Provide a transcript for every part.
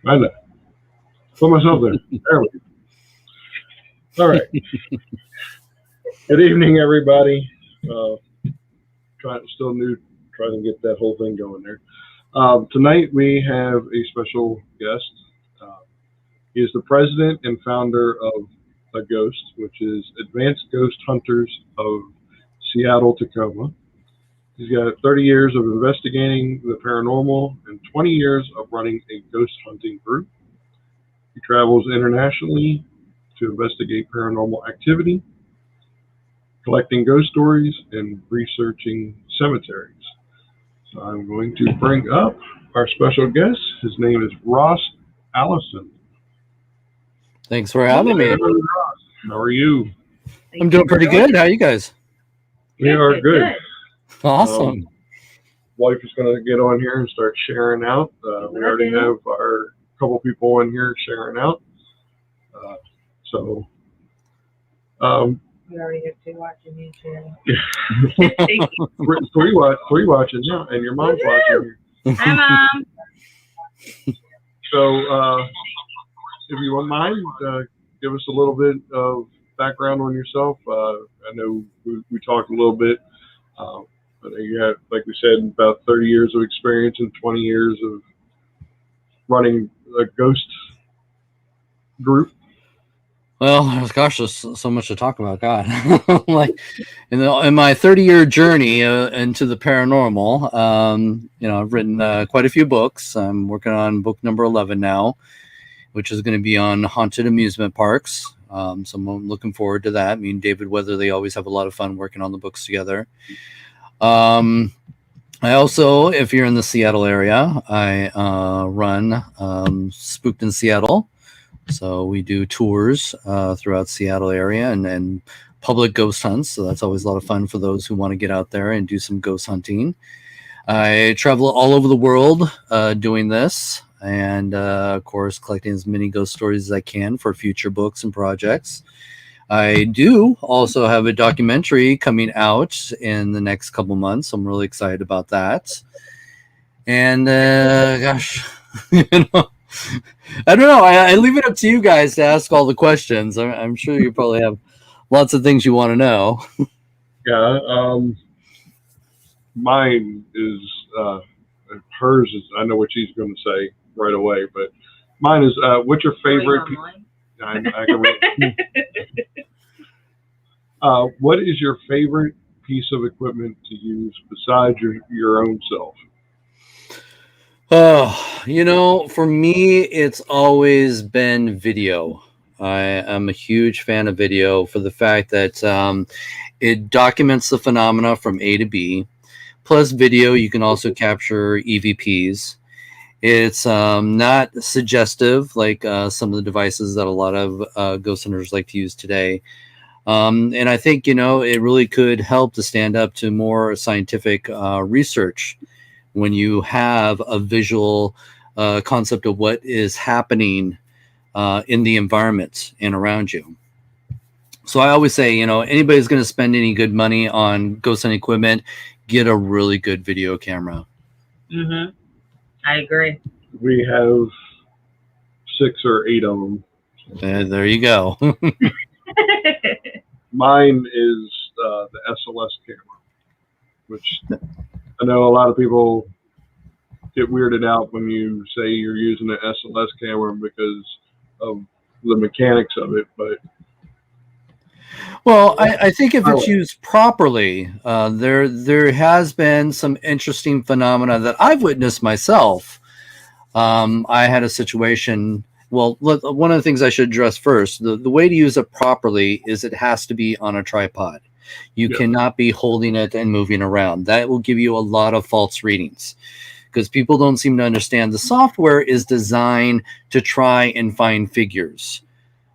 I know. Put myself there. There we go. All right. Good evening, everybody. Still new, trying to get that whole thing going there. Tonight we have a special guest. He is the president and founder of A.G.H.O.S.T, which is Advanced Ghost Hunters of Seattle-Tacoma. He's got 30 years of investigating the paranormal and 20 years of running a ghost hunting group. He travels internationally to investigate paranormal activity, collecting ghost stories, and researching cemeteries. So I'm going to bring up our special guest. His name is Allison. Thanks for having me. How are you? I'm doing pretty good. How are you guys? We are good. Awesome. Wife is going to get on here and start sharing out. We already have our couple people in here sharing out. We already have two watching you, Jen. three watching, yeah, and your mom's watching. Hi, Mom. So, if you wouldn't mind, give us a little bit of background on yourself. I know we talked a little bit, but you have, like we said, about 30 years of experience and 20 years of running a ghost group. Well, gosh, there's so much to talk about. God, like in my 30-year journey into the paranormal, I've written quite a few books. I'm working on book number 11 now, which is going to be on haunted amusement parks. So I'm looking forward to that. Me and David Weatherly always have a lot of fun working on the books together. I also, if you're in the Seattle area, I run Spooked in Seattle. So we do tours throughout Seattle area and public ghost hunts. So that's always a lot of fun for those who want to get out there and do some ghost hunting. I travel all over the world doing this and, of course, collecting as many ghost stories as I can for future books and projects. I do also have a documentary coming out in the next couple months. I'm really excited about that. And, gosh, I don't know. I leave it up to you guys to ask all the questions. I'm sure you probably have lots of things you want to know. Yeah. Mine is, hers is, I know what she's going to say right away, but mine is, what's your favorite? I can read. What is your favorite piece of equipment to use besides your own self? Oh, for me, it's always been video. I am a huge fan of video for the fact that it documents the phenomena from A to B. Plus video, you can also capture EVPs. It's not suggestive like some of the devices that a lot of ghost hunters like to use today. And I think, it really could help to stand up to more scientific research when you have a visual concept of what is happening in the environment and around you. So I always say, anybody's going to spend any good money on ghost hunting equipment, get a really good video camera. Mm-hmm. I agree. We have 6 or 8 of them. There you go. Mine is the SLS camera, which I know a lot of people get weirded out when you say you're using an SLS camera because of the mechanics of it, but well, I think if it's used properly, there has been some interesting phenomena that I've witnessed myself. I had a situation. Well, one of the things I should address first, the way to use it properly is it has to be on a tripod. You cannot be holding it and moving around. That will give you a lot of false readings because people don't seem to understand the software is designed to try and find figures.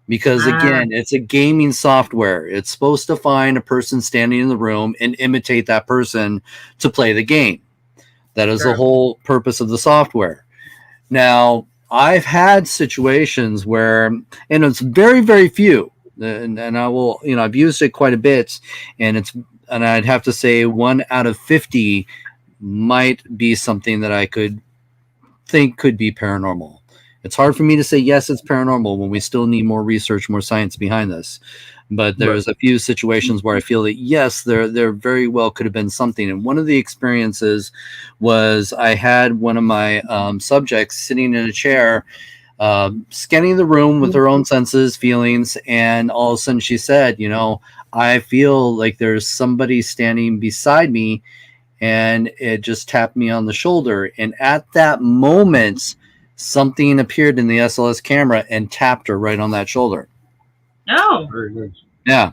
Because, again, it's a gaming software. It's supposed to find a person standing in the room and imitate that person to play the game. That is the whole purpose of the software. Now, I've had situations where, and it's very, very few, and I will, I've used it quite a bit, and I'd have to say 1 out of 50 might be something that I could think could be paranormal. It's hard for me to say yes, it's paranormal when we still need more research, more science behind this. But there's a few situations where I feel that yes, there very well could have been something. And one of the experiences was I had one of my subjects sitting in a chair, scanning the room with her own senses, feelings, and all of a sudden she said, you know, I feel like there's somebody standing beside me, and it just tapped me on the shoulder. And at that moment, something appeared in the SLS camera and tapped her right on that shoulder. Oh, Very nice. Yeah.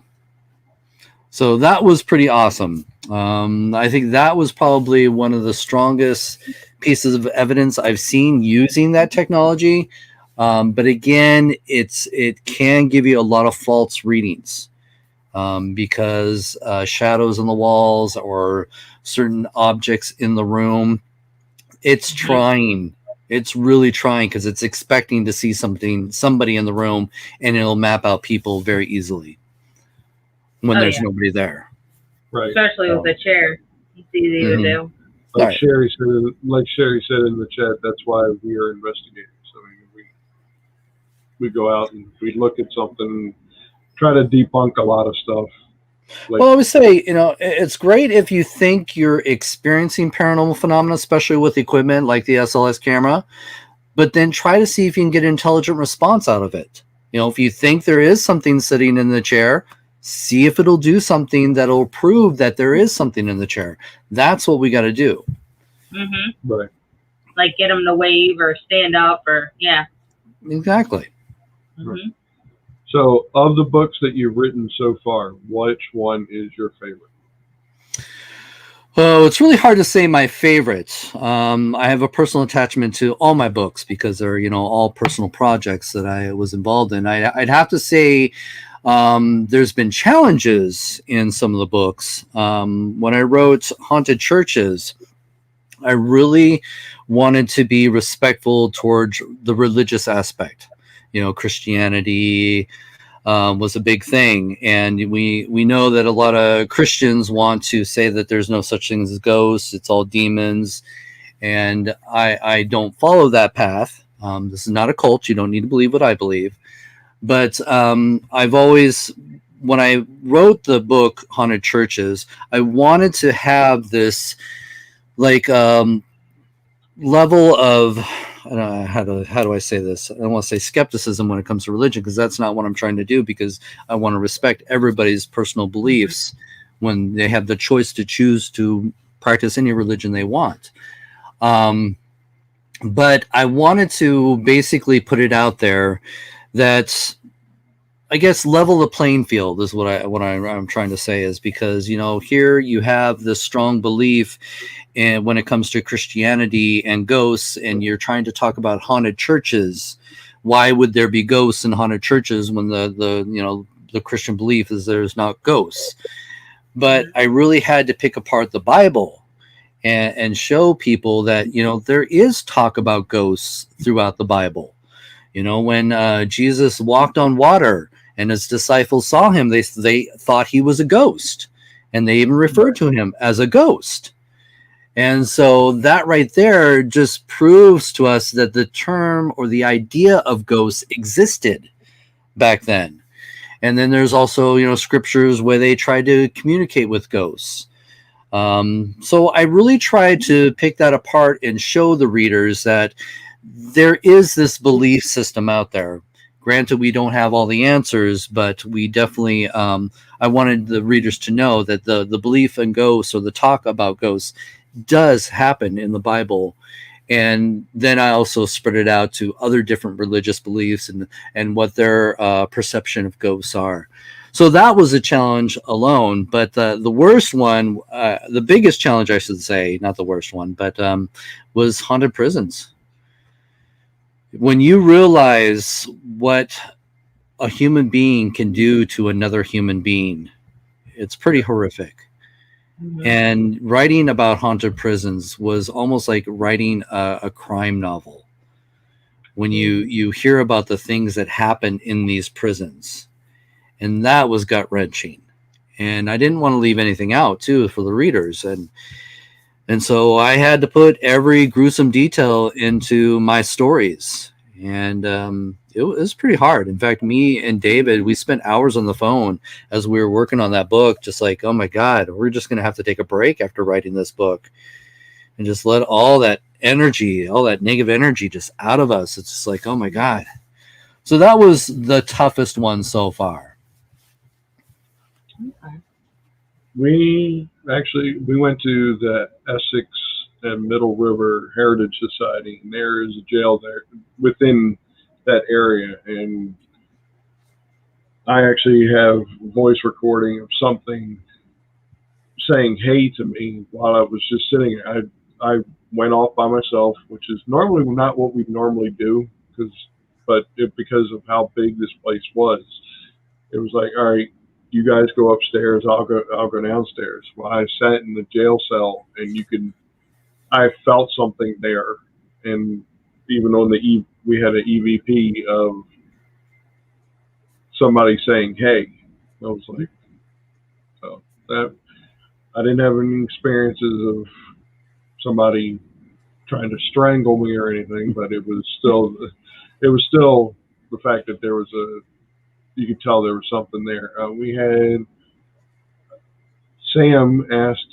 So that was pretty awesome. I think that was probably one of the strongest pieces of evidence I've seen using that technology. But again, it can give you a lot of false readings because shadows on the walls or certain objects in the room. It's trying. It's really trying because it's expecting to see somebody in the room, and it'll map out people very easily when there's nobody there. Right. Especially with a chair. It's easy to do. Like Right. Sherry said in the chat, that's why we are investigators. So we go out and we look at something, try to debunk a lot of stuff. Like, Well, I would say, you know, it's great if you think you're experiencing paranormal phenomena, especially with equipment like the SLS camera, but then try to see if you can get an intelligent response out of it. You know, if you think there is something sitting in the chair, see if it'll do something that'll prove that there is something in the chair. That's what we got to do. Mm-hmm. right. Like get them to wave or stand up or, yeah. Exactly. Mm-hmm. So, of the books that you've written so far, which one is your favorite? Oh, it's really hard to say my favorite. I have a personal attachment to all my books because they're, you know, all personal projects that I was involved in. I'd have to say there's been challenges in some of the books. When I wrote Haunted Churches, I really wanted to be respectful towards the religious aspect. You know, Christianity was a big thing, and we know that a lot of Christians want to say that there's no such thing as ghosts, it's all demons, and I don't follow that path. This is not a cult. You don't need to believe what I believe, but I've always, when I wrote the book Haunted Churches, I wanted to have this like level of, I don't know, how do I say this? I don't want to say skepticism when it comes to religion, because that's not what I'm trying to do, because I want to respect everybody's personal beliefs when they have the choice to choose to practice any religion they want. But I wanted to basically put it out there that, I guess, level the playing field is what I'm trying to say, is because, you know, here you have this strong belief and when it comes to Christianity and ghosts, and you're trying to talk about haunted churches. Why would there be ghosts in haunted churches when the Christian belief is there's not ghosts? But I really had to pick apart the Bible and show people that, you know, there is talk about ghosts throughout the Bible. You know, when Jesus walked on water and his disciples saw him, they thought he was a ghost, and they even referred to him as a ghost. And so that right there just proves to us that the term or the idea of ghosts existed back then. And then there's also, you know, scriptures where they try to communicate with ghosts. So I really tried to pick that apart and show the readers that there is this belief system out there. Granted, we don't have all the answers, but we definitely, I wanted the readers to know that the belief in ghosts or the talk about ghosts does happen in the Bible. And then I also spread it out to other different religious beliefs and what their perception of ghosts are. So that was a challenge alone. But the worst one, the biggest challenge, I should say, not the worst one, but was haunted prisons. When you realize what a human being can do to another human being, it's pretty horrific. Mm-hmm. And writing about haunted prisons was almost like writing a crime novel. When you hear about the things that happen in these prisons, and that was gut-wrenching. And I didn't want to leave anything out too for the readers, and so I had to put every gruesome detail into my stories. And it was pretty hard. In fact, me and David, we spent hours on the phone as we were working on that book, just like, oh my God, we're just going to have to take a break after writing this book and just let all that energy, all that negative energy just out of us. It's just like, oh my God. So that was the toughest one so far. Okay. We went to the Essex and Middle River Heritage Society, and there is a jail there within that area. And I actually have voice recording of something saying "hey" to me while I was just sitting there. I went off by myself, which is normally not what we normally do, because of how big this place was. It was like, all right, you guys go upstairs, I'll go downstairs. Well, I sat in the jail cell, and I felt something there, and even on we had an EVP of somebody saying "hey." I was like, oh, that I didn't have any experiences of somebody trying to strangle me or anything, but it was still the fact that you could tell there was something there. We had Sam asked,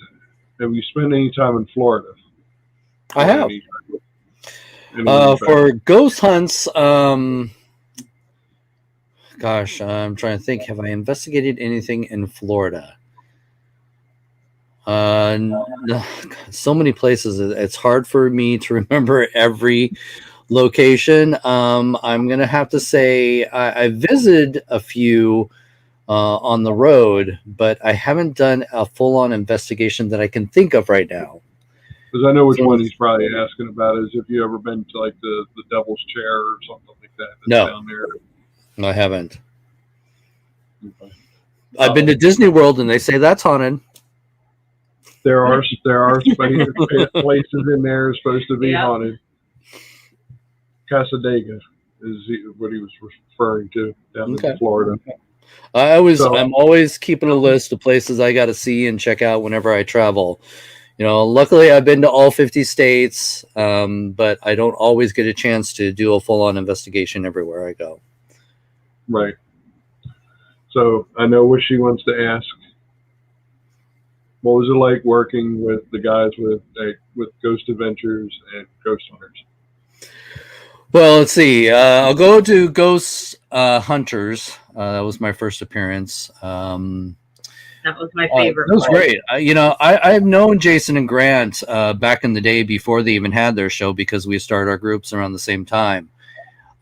have you spent any time in Florida? I have. Any for ghost hunts, gosh, I'm trying to think. Have I investigated anything in Florida? So many places. It's hard for me to remember every location. I'm gonna have to say I visited a few on the road, but I haven't done a full-on investigation that I can think of right now. Because I know which one he's probably asking about is if you ever been to like the Devil's Chair or something like that. No. Down there. No, I haven't. Okay. I've been to Disney World, and they say that's haunted. There are places in there supposed to be haunted. Casadega is what he was referring to down in Florida. I'm always keeping a list of places I got to see and check out whenever I travel. Luckily I've been to all 50 states, but I don't always get a chance to do a full-on investigation everywhere I go. Right. So I know what she wants to ask. What was it like working with the guys with Ghost Adventures and Ghost Hunters? Well, let's see. I'll go to Ghost Hunters. That was my first appearance. That was my favorite. That was great. I've known Jason and Grant back in the day before they even had their show because we started our groups around the same time.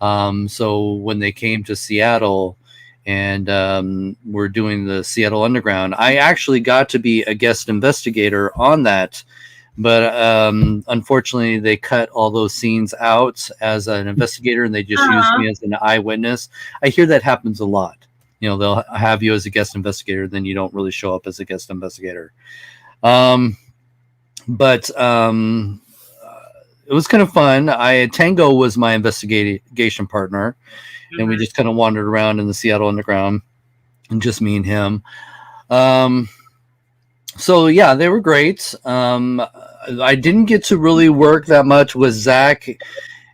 So when they came to Seattle and we're doing the Seattle Underground, I actually got to be a guest investigator on that. But unfortunately, they cut all those scenes out as an investigator, and they just used me as an eyewitness. I hear that happens a lot. They'll have you as a guest investigator, then you don't really show up as a guest investigator. But it was kind of fun. Tango was my investigation partner, and we just kind of wandered around in the Seattle Underground, and just me and him. So yeah, they were great. I didn't get to really work that much with Zach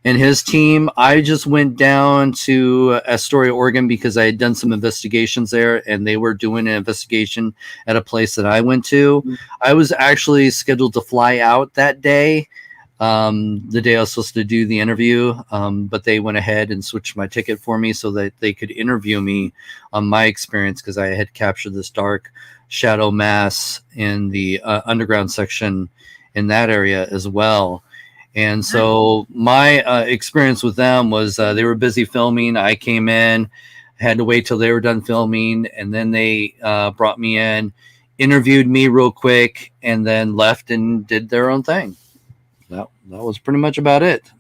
and his team. I just went down to Astoria, Oregon, because I had done some investigations there, and they were doing an investigation at a place that I went to. I was actually scheduled to fly out that day, the day I was supposed to do the interview, but they went ahead and switched my ticket for me so that they could interview me on my experience, because I had captured this dark shadow mass in the underground section in that area as well. And so my experience with them was they were busy filming. I came in, had to wait till they were done filming, and then they brought me in, interviewed me real quick, and then left and did their own thing. That was pretty much about it.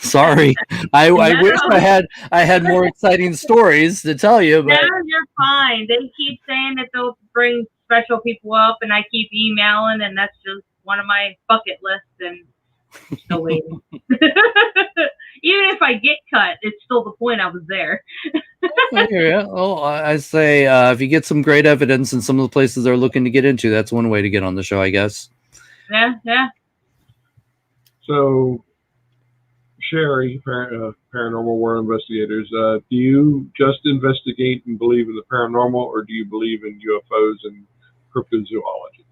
Sorry, I wish I had more exciting stories to tell you. But no, you're fine. They keep saying that they'll bring special people up, and I keep emailing, and that's just one of my bucket lists, and I'm still waiting. Even if I get cut, it's still the point I was there. Yeah, well, I say if you get some great evidence in some of the places they're looking to get into, that's one way to get on the show, I guess. Yeah. So Sherry, paranormal war investigators, do you just investigate and believe in the paranormal, or do you believe in UFOs and cryptozoology?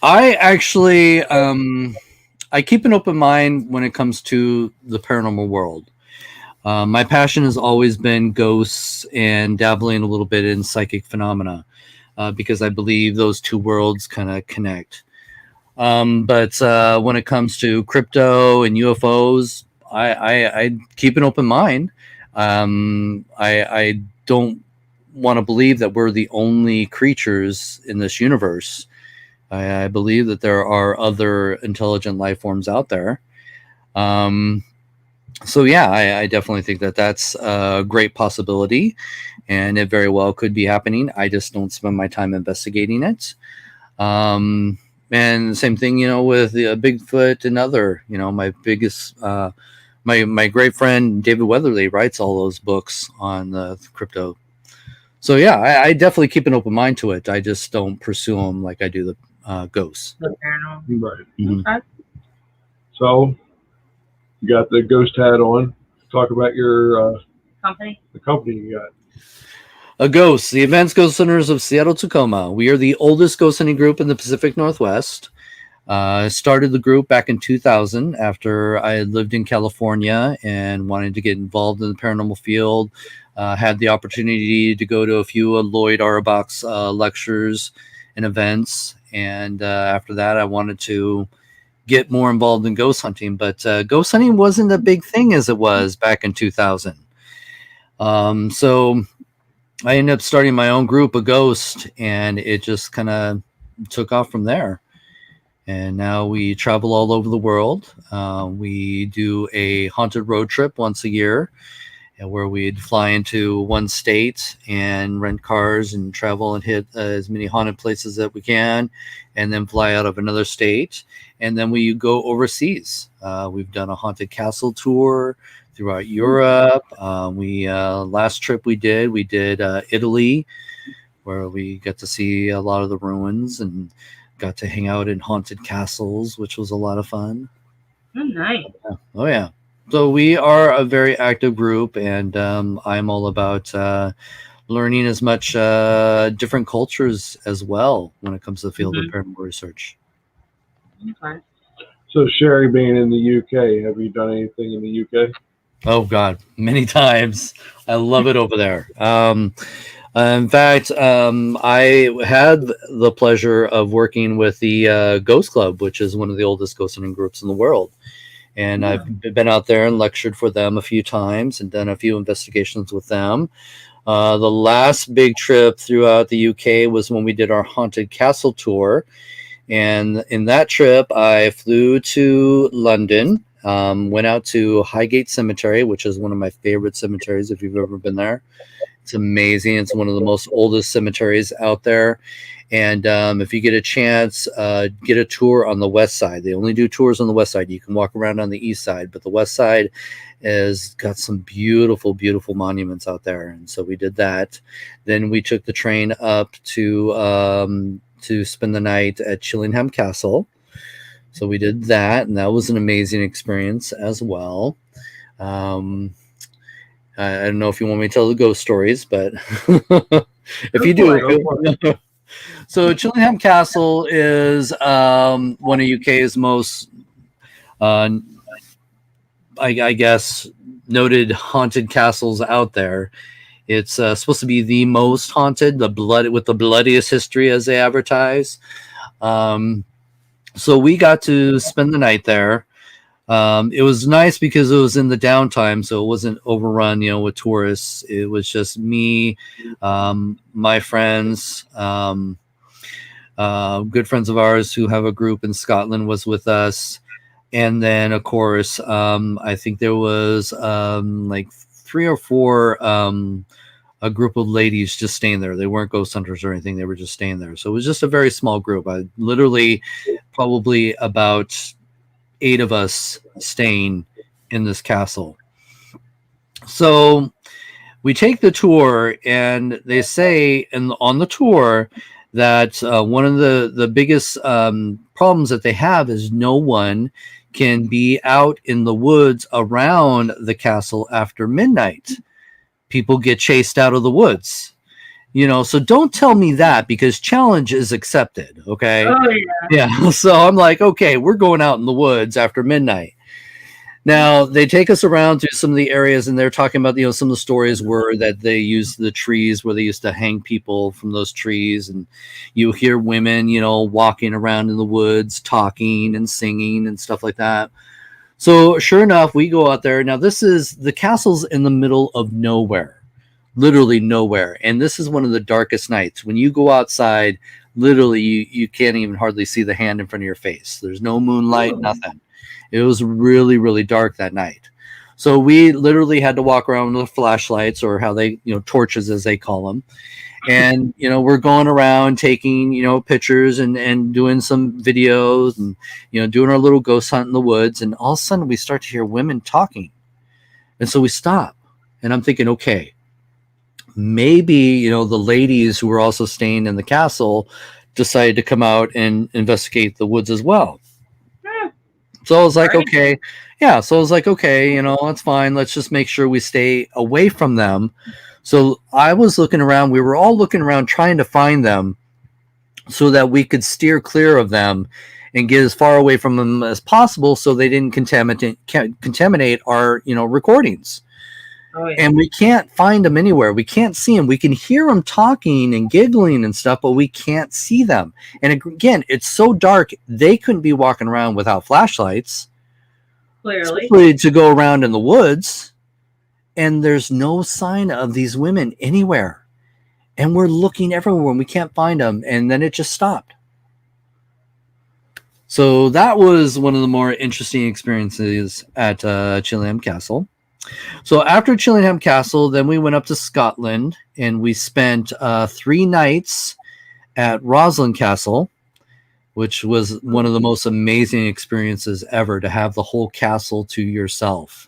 I actually, I keep an open mind when it comes to the paranormal world. My passion has always been ghosts and dabbling a little bit in psychic phenomena, because I believe those two worlds kind of connect. But when it comes to crypto and UFOs, I keep an open mind. I don't want to believe that we're the only creatures in this universe. I believe that there are other intelligent life forms out there. Um, so yeah, I definitely think that that's a great possibility, and it very well could be happening. I just don't spend my time investigating it. Um, and the same thing, with the Bigfoot and other, my biggest, my great friend David Weatherly writes all those books on crypto. So yeah, I definitely keep an open mind to it. I just don't pursue them like I do the ghosts. The paranormal. Right. Mhm. Okay. So you got the ghost hat on. Talk about your Company. the company you got. A.G.H.O.S.T, the Advanced Ghost Hunters of Seattle-Tacoma. We are the oldest ghost hunting group in the Pacific Northwest. Started the group back in 2000 after I had lived in California and wanted to get involved in the paranormal field. Had the opportunity to go to a few Lloyd Auerbach's lectures and events. And after that, I wanted to get more involved in ghost hunting. But ghost hunting wasn't a big thing as it was back in 2000. So I ended up starting my own group, A.G.H.O.S.T, and it just kind of took off from there. And now we travel all over the world. We do a haunted road trip once a year, where we'd fly into one state and rent cars and travel and hit as many haunted places that we can, and then fly out of another state. And then we go overseas. We've done a haunted castle tour throughout Europe. Last trip we did Italy, where we got to see a lot of the ruins and got to hang out in haunted castles, which was a lot of fun. Oh, nice. Oh yeah. So we are a very active group, and I'm all about learning as much different cultures as well when it comes to the field of paranormal research. Okay. So Sherry, being in the UK, have you done anything in the UK? Oh God, many times. I love it over there. In fact, I had the pleasure of working with the Ghost Club, which is one of the oldest ghost hunting groups in the world. And I've been out there and lectured for them a few times and done a few investigations with them. The last big trip throughout the UK was when we did our haunted castle tour. And in that trip, I flew to London, went out to Highgate Cemetery, which is one of my favorite cemeteries if you've ever been there. It's amazing. It's one of the most oldest cemeteries out there. And if you get a chance, get a tour on the west side. They only do tours on the west side. You can walk around on the east side, but the west side has got some beautiful, beautiful monuments out there. And so we did that. Then we took the train up to spend the night at Chillingham Castle. So we did that, and that was an amazing experience as well. I don't know if you want me to tell the ghost stories, but if you do. So Chillingham Castle is one of UK's most, I guess, noted haunted castles out there. It's supposed to be the most haunted, with the bloodiest history, as they advertise. So we got to spend the night there. It was nice because it was in the downtime, so it wasn't overrun, with tourists. It was just me, my friends, good friends of ours who have a group in Scotland was with us. And then, of course, I think there was like 3 or 4 a group of ladies just staying there. They weren't ghost hunters or anything. They were just staying there. So it was just a very small group. I literally probably about 8 of us staying in this castle. So we take the tour, and they say on the tour that one of the biggest problems that they have is no one can be out in the woods around the castle after midnight. People get chased out of the woods. So don't tell me that, because challenge is accepted. Okay. Oh yeah. Yeah. So I'm like, okay, we're going out in the woods after midnight. Now they take us around to some of the areas, and they're talking about, some of the stories were that they used the trees where they used to hang people from those trees, and you hear women, walking around in the woods, talking and singing and stuff like that. So sure enough, we go out there. Now the castle's in the middle of nowhere, literally nowhere, and this is one of the darkest nights. When you go outside, literally you can't even hardly see the hand in front of your face. There's no moonlight, nothing. It was really, really dark that night. So we literally had to walk around with flashlights, or how they, torches as they call them. And, we're going around taking, pictures and doing some videos and, doing our little ghost hunt in the woods. And all of a sudden we start to hear women talking. And so we stop, and I'm thinking, okay, maybe, the ladies who were also staying in the castle decided to come out and investigate the woods as well. So I was like, okay, yeah. So I was like, okay, that's fine. Let's just make sure we stay away from them. So I was looking around. We were all looking around trying to find them so that we could steer clear of them and get as far away from them as possible, so they didn't contaminate our, recordings. Oh, yeah. And we can't find them anywhere. We can't see them. We can hear them talking and giggling and stuff, but we can't see them. And again, it's so dark, they couldn't be walking around without flashlights. Clearly. Especially to go around in the woods. And there's no sign of these women anywhere. And we're looking everywhere and we can't find them. And then it just stopped. So that was one of the more interesting experiences at Chillingham Castle. So after Chillingham Castle, then we went up to Scotland, and we spent 3 nights at Roslin Castle, which was one of the most amazing experiences ever, to have the whole castle to yourself.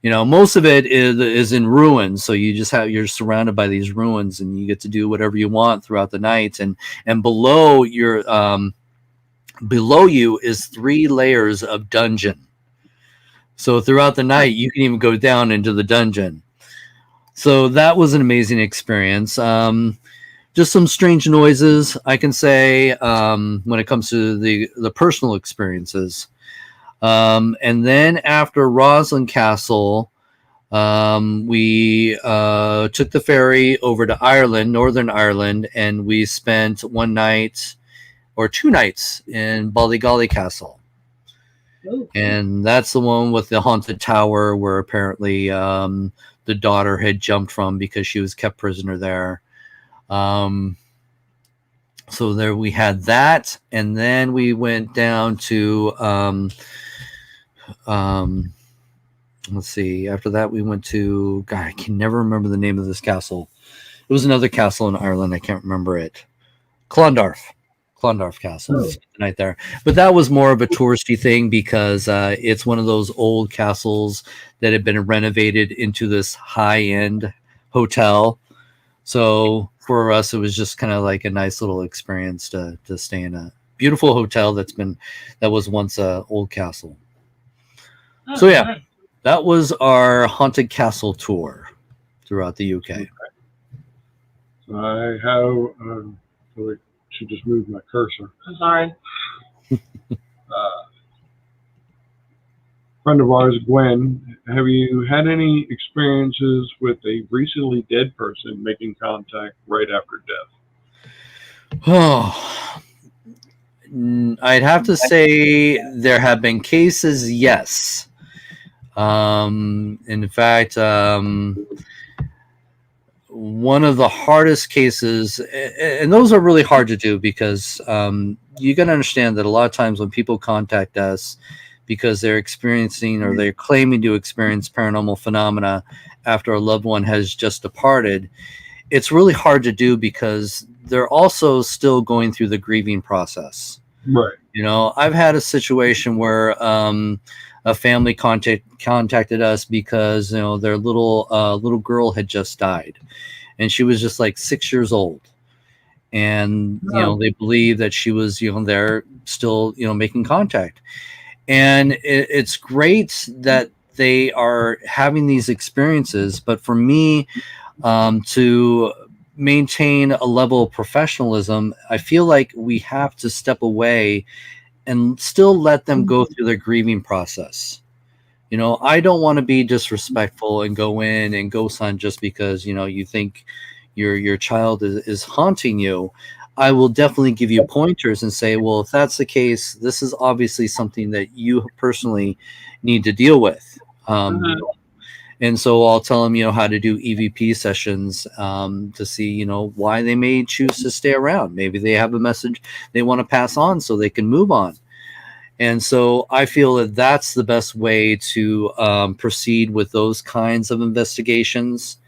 Most of it is in ruins, so you're surrounded by these ruins, and you get to do whatever you want throughout the night. And below you is 3 layers of dungeon. So throughout the night, you can even go down into the dungeon. So that was an amazing experience. Just some strange noises, I can say, when it comes to the personal experiences. And then after Roslin Castle, we took the ferry over to Ireland, Northern Ireland, and we spent 1 night or 2 nights in Ballygolly Castle. And that's the one with the haunted tower where apparently the daughter had jumped from because she was kept prisoner there. So there we had that, and then we went down to let's see. After that, we went to, God, I can never remember the name of this castle. It was another castle in Ireland. I can't remember it. Clondarf Castle. The night there, but that was more of a touristy thing because it's one of those old castles that had been renovated into this high-end hotel. So for us, it was just kind of like a nice little experience to stay in a beautiful hotel that was once a old castle. So yeah, nice. That was our haunted castle tour throughout the UK. Okay. So I have. She just moved my cursor. I'm sorry. Friend of ours, Gwen, have you had any experiences with a recently dead person making contact right after death? Oh, I'd have to say there have been cases, yes. In fact, one of the hardest cases, and those are really hard to do because you got to understand that a lot of times when people contact us because they're experiencing or they're claiming to experience paranormal phenomena after a loved one has just departed, it's really hard to do because they're also still going through the grieving process. Right. I've had a situation where a family contacted us because their little girl had just died, and she was just like 6 years old, and No. they believe that she was there still making contact. And it's great that they are having these experiences, but for me, to maintain a level of professionalism, I feel like we have to step away and still let them go through their grieving process. I don't want to be disrespectful and go in and ghost hunt just because you think your child is haunting you. I will definitely give you pointers and say, well, if that's the case, this is obviously something that you personally need to deal with. And so I'll tell them, how to do EVP sessions, to see, why they may choose to stay around. Maybe they have a message they want to pass on so they can move on. And so I feel that that's the best way to proceed with those kinds of investigations,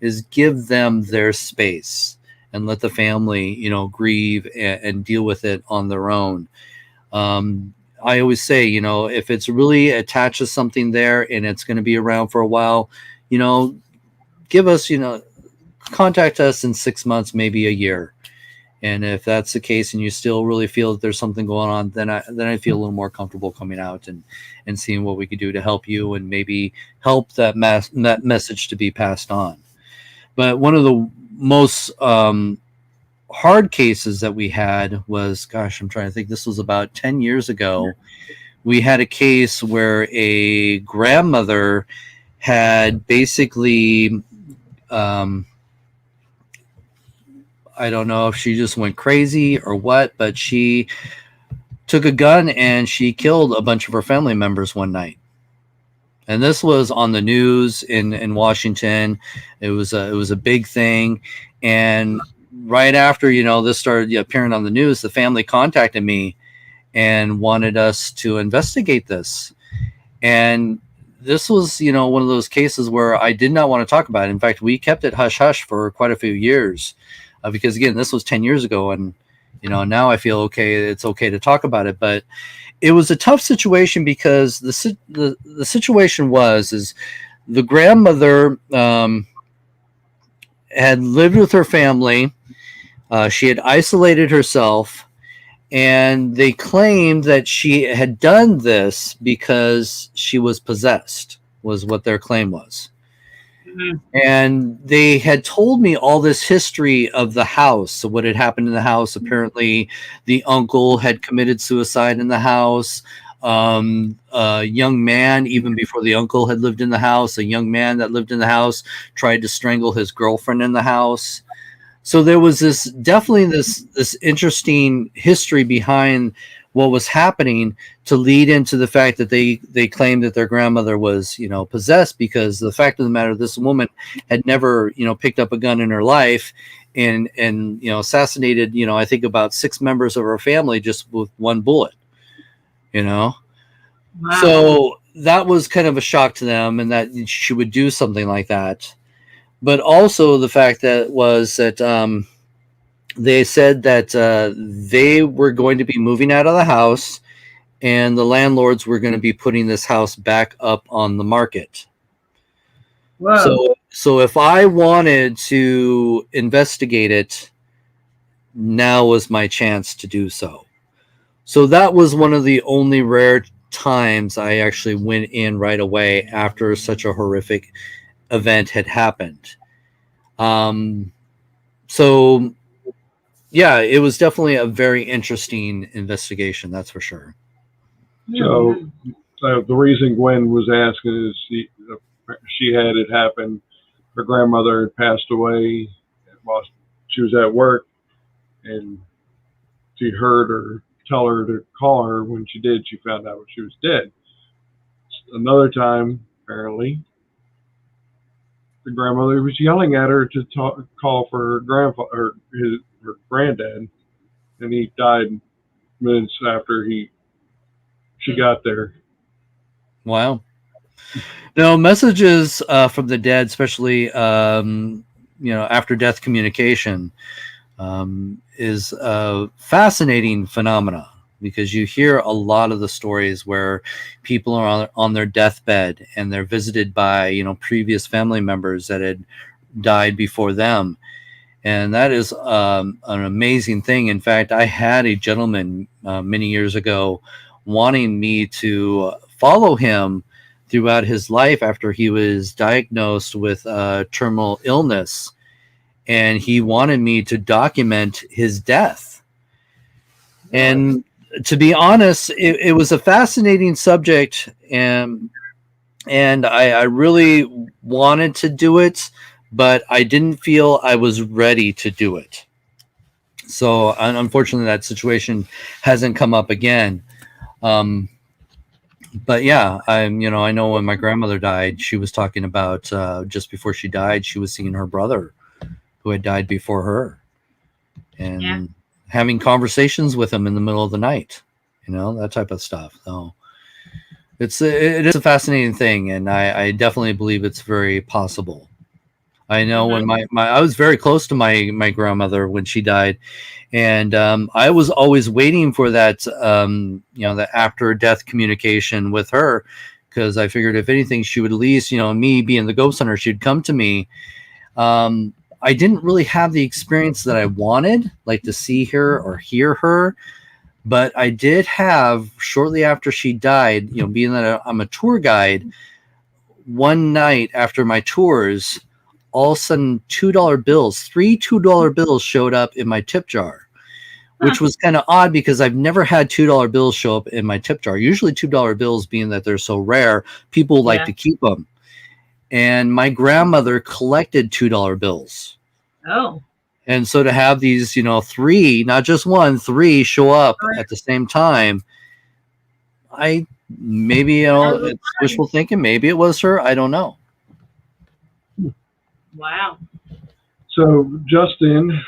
is give them their space and let the family, grieve and deal with it on their own. I always say, if it's really attached to something there and it's going to be around for a while, give us, contact us in 6 months, maybe a year. And if that's the case and you still really feel that there's something going on, then I feel a little more comfortable coming out and seeing what we could do to help you and maybe help that message to be passed on. But one of the most hard cases that we had was, gosh, I'm trying to think, this was about 10 years ago. We had a case where a grandmother had basically, I don't know if she just went crazy or what, but she took a gun and she killed a bunch of her family members one night. And this was on the news in Washington. It was a big thing. And right after, this started appearing on the news, the family contacted me and wanted us to investigate this. And this was, one of those cases where I did not want to talk about it. In fact, we kept it hush hush for quite a few years, because again, this was 10 years ago. And, now I feel okay. It's okay to talk about it, but it was a tough situation because the situation is the grandmother had lived with her family. She had isolated herself, and they claimed that she had done this because she was possessed, was what their claim was. And they had told me all this history of the house, so what had happened in the house. Apparently the uncle had committed suicide in the house. A young man, even before the uncle had lived in the house, a young man that lived in the house tried to strangle his girlfriend in the house. So there was definitely this interesting history behind what was happening to lead into the fact that they claimed that their grandmother was, possessed, because the fact of the matter, this woman had never, picked up a gun in her life and assassinated, I think about 6 members of her family just with one bullet, Wow. So that was kind of a shock to them, and that she would do something like that. But also the fact that they said that they were going to be moving out of the house, and the landlords were going to be putting this house back up on the market. Wow. So if I wanted to investigate it, now was my chance to do so. So that was one of the only rare times I actually went in right away after such a horrific event had happened. So yeah, it was definitely a very interesting investigation, that's for sure. So the reason Gwen was asking is she had it happen. Her grandmother had passed away while she was at work, and she heard her tell her to call her. When she did, she found out she was dead. Another time, apparently, the grandmother was yelling at her to call for her grandfather, her granddad, and he died minutes after she got there. Wow. Now, messages from the dead, especially after death communication, is a fascinating phenomena, because you hear a lot of the stories where people are on their deathbed and they're visited by previous family members that had died before them. And that is an amazing thing. In fact, I had a gentleman many years ago wanting me to follow him throughout his life after he was diagnosed with terminal illness. And he wanted me to document his death. And to be honest, it was a fascinating subject, and I really wanted to do it, but I didn't feel I was ready to do it. So unfortunately, that situation hasn't come up again. But yeah, I know when my grandmother died, she was talking about just before she died, she was seeing her brother who had died before her, and having conversations with him in the middle of the night, that type of stuff. So it is a fascinating thing, and I definitely believe it's very possible. I know when I was very close to my grandmother when she died, and I was always waiting for that the after death communication with her, because I figured if anything, she would at least, me being the ghost hunter, she'd come to me. I didn't really have the experience that I wanted, like to see her or hear her. But I did have, shortly after she died, being that I'm a tour guide, one night after my tours, all of a sudden three $2 bills showed up in my tip jar, which was kind of odd because I've never had $2 bills show up in my tip jar. Usually $2 bills, being that they're so rare, people like to keep them. And my grandmother collected $2 bills. Oh. And so to have these, three, not just one, three show up at the same time, maybe, it's wishful thinking. Maybe it was her. I don't know. Wow. So, Justin,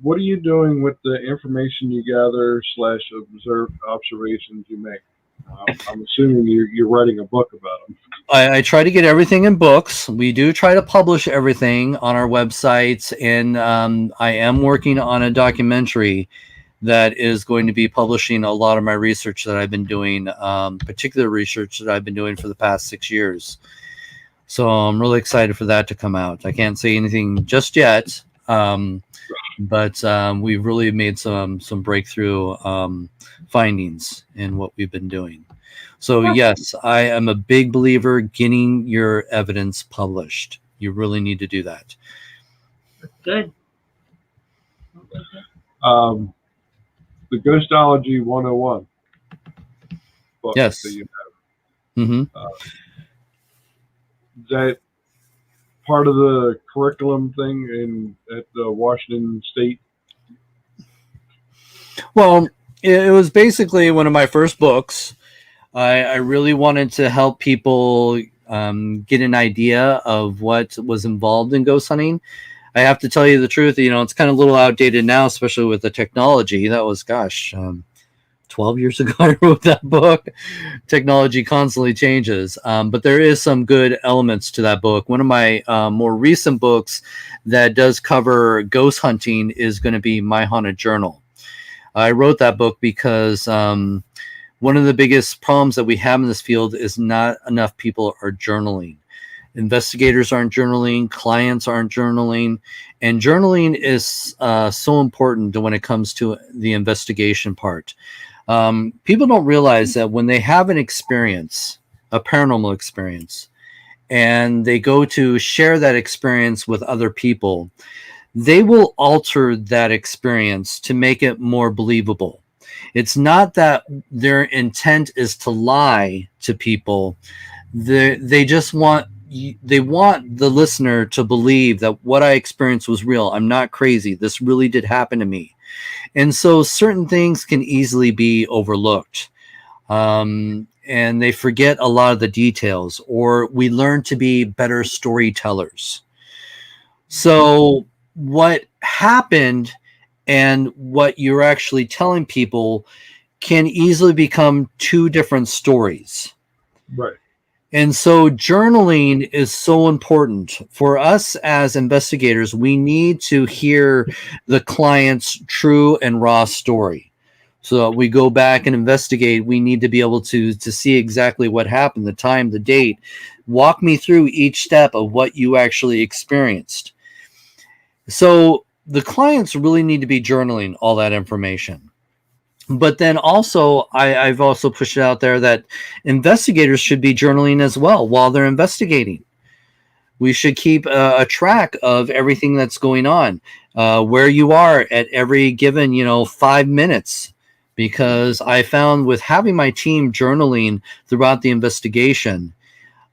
what are you doing with the information you gather / observations you make? I'm assuming you're writing a book about them. I try to get everything in books. We do try to publish everything on our websites, and I am working on a documentary that is going to be publishing a lot of my research that I've been doing, particular research that I've been doing for the past 6 years. So I'm really excited for that to come out. I can't say anything just yet, but we've really made some breakthrough findings in what we've been doing. So yes, I am a big believer getting your evidence published. You really need to do that. That's good. The Ghostology 101 book yes. that you have. Mm-hmm. Is that part of the curriculum thing at Washington State? Well, it was basically one of my first books. I really wanted to help people get an idea of what was involved in ghost hunting. I have to tell you the truth, it's kind of a little outdated now, especially with the technology. That was, 12 years ago I wrote that book. Technology constantly changes, but there is some good elements to that book. One of my more recent books that does cover ghost hunting is going to be My Haunted Journal. I wrote that book because one of the biggest problems that we have in this field is not enough people are journaling. Investigators aren't journaling, clients aren't journaling, and journaling is so important when it comes to the investigation part. People don't realize that when they have an experience, a paranormal experience, and they go to share that experience with other people, they will alter that experience to make it more believable. It's not that their intent is to lie to people. They just want the listener to believe that what I experienced was real. I'm not crazy. This really did happen to me. And so certain things can easily be overlooked. And they forget a lot of the details, or we learn to be better storytellers. So what happened and what you're actually telling people can easily become two different stories. Right. And so journaling is so important for us as investigators. We need to hear the client's true and raw story. So we go back and investigate. We need to be able to see exactly what happened, the time, the date. Walk me through each step of what you actually experienced. So the clients really need to be journaling all that information. But then also, I've also pushed it out there that investigators should be journaling as well while they're investigating. We should keep a track of everything that's going on, where you are at every given, 5 minutes. Because I found with having my team journaling throughout the investigation,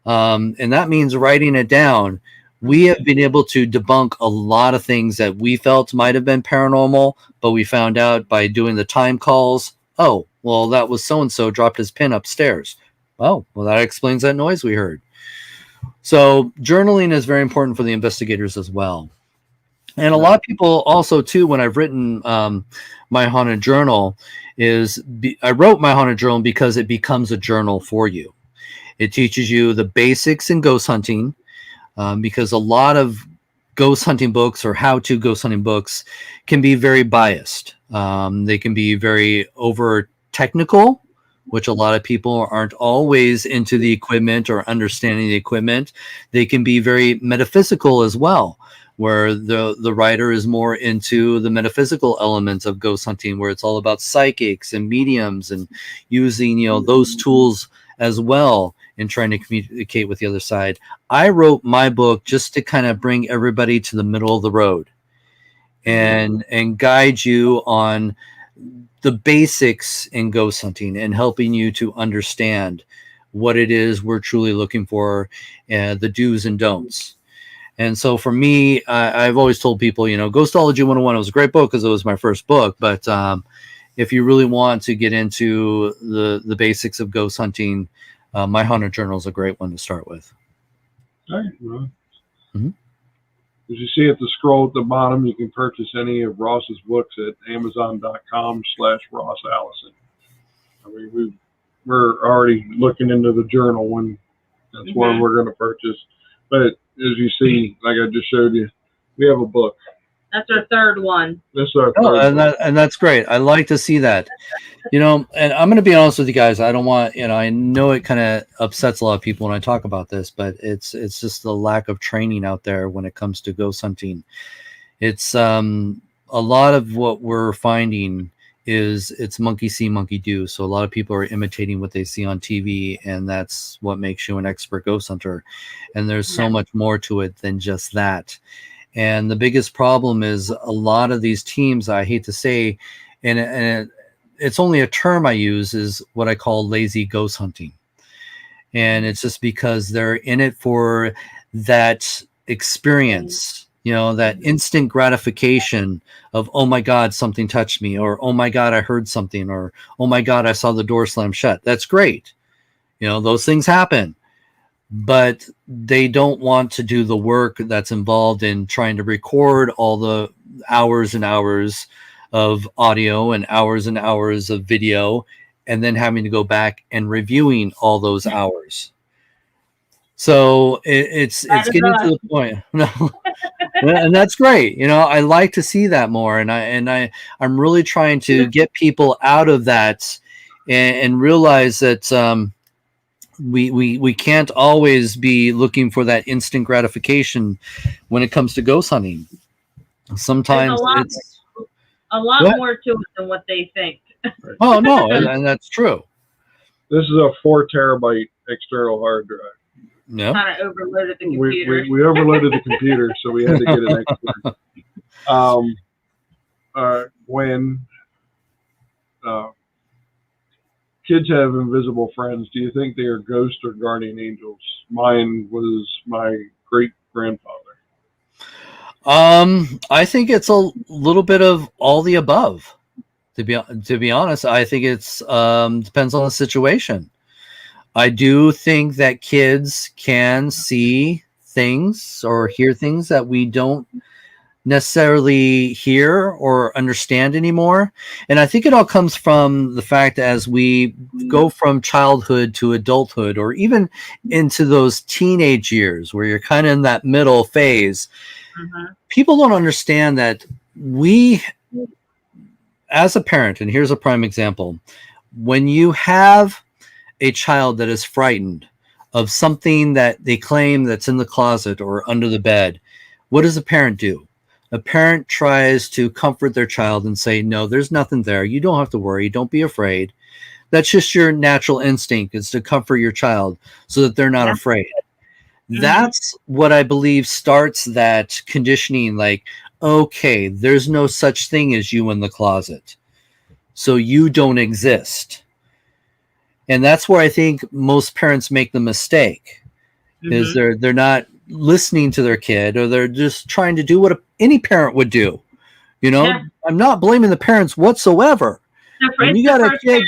and that means writing it down, we have been able to debunk a lot of things that we felt might have been paranormal, but we found out by doing the time calls, oh, well, that was so-and-so dropped his pin upstairs. Oh, well, that explains that noise we heard. So journaling is very important for the investigators as well. And a lot of people also, too, when I've written my haunted journal, I wrote my haunted journal because it becomes a journal for you. It teaches you the basics in ghost hunting, because a lot of ghost hunting books or how-to ghost hunting books can be very biased. They can be very over technical, which a lot of people aren't always into the equipment or understanding the equipment. They can be very metaphysical as well, where the writer is more into the metaphysical elements of ghost hunting, where it's all about psychics and mediums and using, those tools as well in trying to communicate with the other side. I wrote my book just to kind of bring everybody to the middle of the road and guide you on the basics in ghost hunting and helping you to understand what it is we're truly looking for, the do's and don'ts. And so for me, I've always told people, Ghostology 101 was a great book because it was my first book. But if you really want to get into the basics of ghost hunting, my haunted journal is a great one to start with. All right. Well, as you see at the scroll at the bottom, you can purchase any of Ross's books at Amazon.com/Ross Allison. I mean, we're already looking into the journal when that's where we're going to purchase. But as you see, like I just showed you, we have a book. That's our third one. That's our third one. And that's great. I like to see that. And I'm going to be honest with you guys. I don't want, I know it kind of upsets a lot of people when I talk about this, but it's just the lack of training out there when it comes to ghost hunting. It's a lot of what we're finding is it's monkey see, monkey do. So a lot of people are imitating what they see on TV, and that's what makes you an expert ghost hunter. And there's so much more to it than just that. And the biggest problem is a lot of these teams, I hate to say, and it's only a term I use, is what I call lazy ghost hunting. And it's just because they're in it for that experience, that instant gratification of, oh my God, something touched me, or, oh my God, I heard something, or, oh my God, I saw the door slam shut. That's great. Those things happen. But they don't want to do the work that's involved in trying to record all the hours and hours of audio and hours of video, and then having to go back and reviewing all those hours. So it's getting to the point. And that's great. I like to see that more. And I'm really trying to get people out of that and realize that, we can't always be looking for that instant gratification when it comes to ghost hunting. Sometimes it's a lot more to it than what they think. Oh no, and that's true. This is a 4 terabyte external hard drive. Yeah, kind of overloaded the computer. We overloaded the computer, so we had to get an extra. When kids have invisible friends, do you think they are ghosts or guardian angels? Mine was my great-grandfather. I think it's a little bit of all the above. To be honest, I think it's depends on the situation. I do think that kids can see things or hear things that we don't necessarily hear or understand anymore. And I think it all comes from the fact that as we go from childhood to adulthood, or even into those teenage years where you're kind of in that middle phase, people don't understand that we, as a parent, and here's a prime example, when you have a child that is frightened of something that they claim that's in the closet or under the bed, what does a parent do? a parent tries to comfort their child and say, no, there's nothing there. You don't have to worry. Don't be afraid. That's just your natural instinct, is to comfort your child so that they're not afraid. That's what I believe starts that conditioning, like, okay, there's no such thing as you in the closet, so you don't exist. And that's where I think most parents make the mistake, is they're not listening to their kid, or they're just trying to do what any parent would do. You know, I'm not blaming the parents whatsoever. When you got a kid,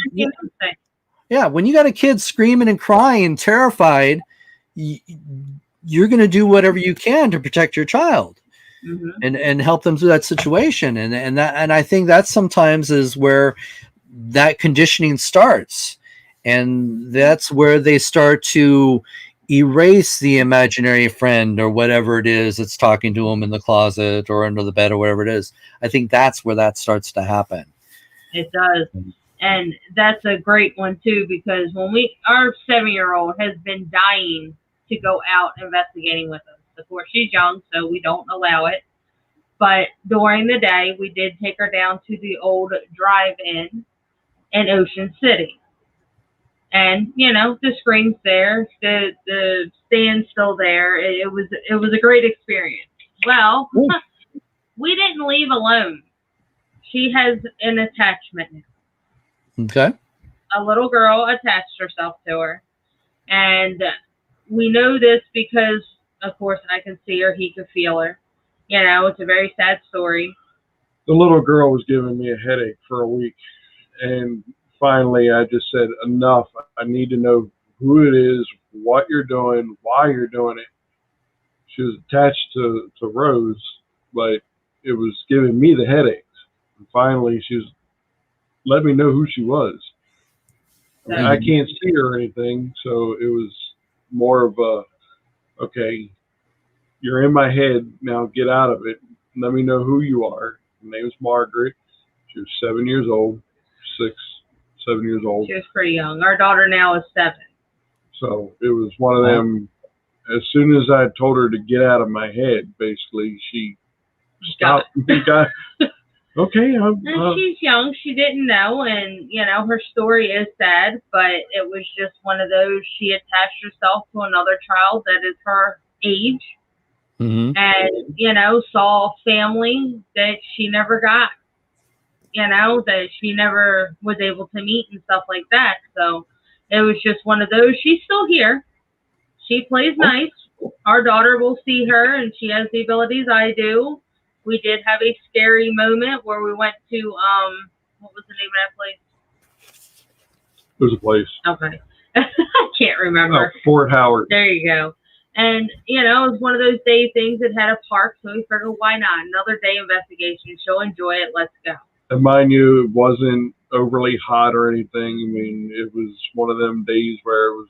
when you got a kid screaming and crying, terrified, you're going to do whatever you can to protect your child and help them through that situation. And I think that sometimes is where that conditioning starts. And that's where they start to erase the imaginary friend or whatever it is that's talking to them in the closet or under the bed or whatever it is. I think that's where that starts to happen. It does. And that's a great one too, because our 7-year-old has been dying to go out investigating with us. Of course, she's young, so we don't allow it. But during the day, we did take her down to the old drive-in in Ocean City. And, you know, the screen's there, the stand's still there. It was a great experience. Well, we didn't leave alone. She has an attachment now. Okay. A little girl attached herself to her. And we know this because, of course, I can see her, he can feel her. You know, it's a very sad story. The little girl was giving me a headache for a week. And finally, I just said, enough. I need to know who it is, what you're doing, why you're doing it. She was attached to Rose, but it was giving me the headaches. And finally, she was let me know who she was. I can't see her or anything, so it was more of a, okay, you're in my head, now get out of it. Let me know who you are. Her name was Margaret. She was 7 years old, 7 years old. She was pretty young. Our daughter now is 7. So it was one of them, as soon as I told her to get out of my head, basically, she stopped. Okay. She's young. She didn't know. And, you know, her story is sad, but it was just one of those. She attached herself to another child that is her age. And, you know, saw family that she never got, you know, that she never was able to meet and stuff like that. So it was just one of those. She's still here. She plays nice. Our daughter will see her, and she has the abilities I do. We did have a scary moment where we went to, what was the name of that place? There's a place. Okay. I can't remember. Oh, Fort Howard. There you go. And, you know, it was one of those day things that had a park, so we figured, why not? Another day investigation. She'll enjoy it. Let's go. And mind you, it wasn't overly hot or anything. I mean, it was one of them days where it was,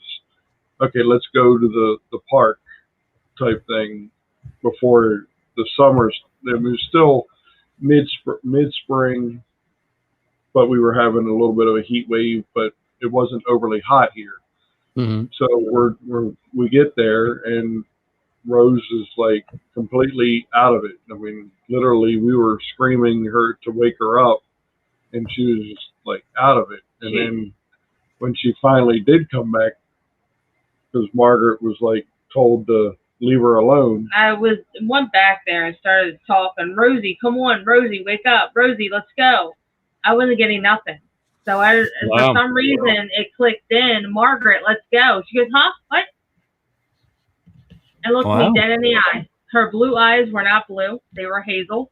okay, let's go to the park type thing before the summer. It was still mid-spring, but we were having a little bit of a heat wave, but it wasn't overly hot here. So we get there, and Rose is like completely out of it. I mean, literally, we were screaming her to wake her up, and she was just like out of it. And then when she finally did come back, because Margaret was like told to leave her alone. I went back there and started talking. Rosie, come on, Rosie, wake up. Rosie, let's go. I wasn't getting nothing. So for some reason, it clicked in. Margaret, let's go. She goes, huh? What? And looked me dead in the eye. Her blue eyes were not blue. They were hazel.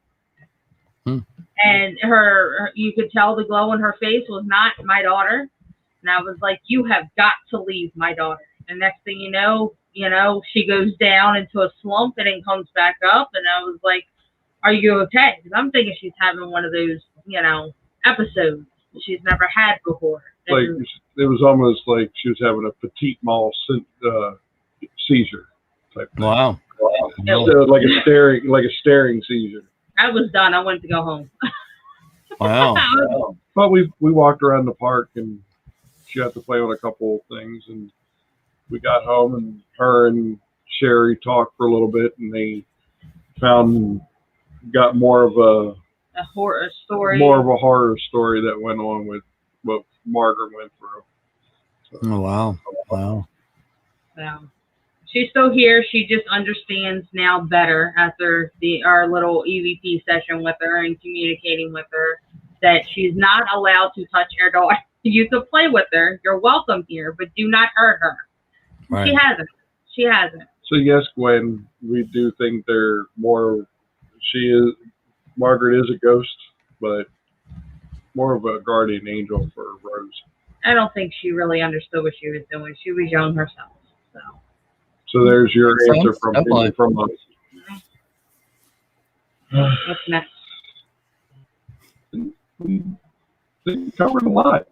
And her, you could tell the glow in her face was not my daughter. And I was like, you have got to leave my daughter. And next thing you know, she goes down into a slump and then comes back up. And I was like, are you okay? Because I'm thinking she's having one of those, episodes she's never had before. It was almost like she was having a petit mal seizure type thing. Wow. So like a staring seizure. I was done. I wanted to go home. Wow. But we walked around the park, and she had to play on a couple of things, and we got home, and her and Sherry talked for a little bit, and they found got more of a horror story. story that went on with what Margaret went through. So, Oh wow. Yeah. She's still here. She just understands now better after our little EVP session with her and communicating with her that she's not allowed to touch her daughter. You can play with her. You're welcome here, but do not hurt her. Right. She hasn't. So yes, Gwen, we do think they're more. Margaret is a ghost, but more of a guardian angel for Rose. I don't think she really understood what she was doing. She was young herself. So there's your Makes answer sense. from Definitely. us. What's next? They covered a lot.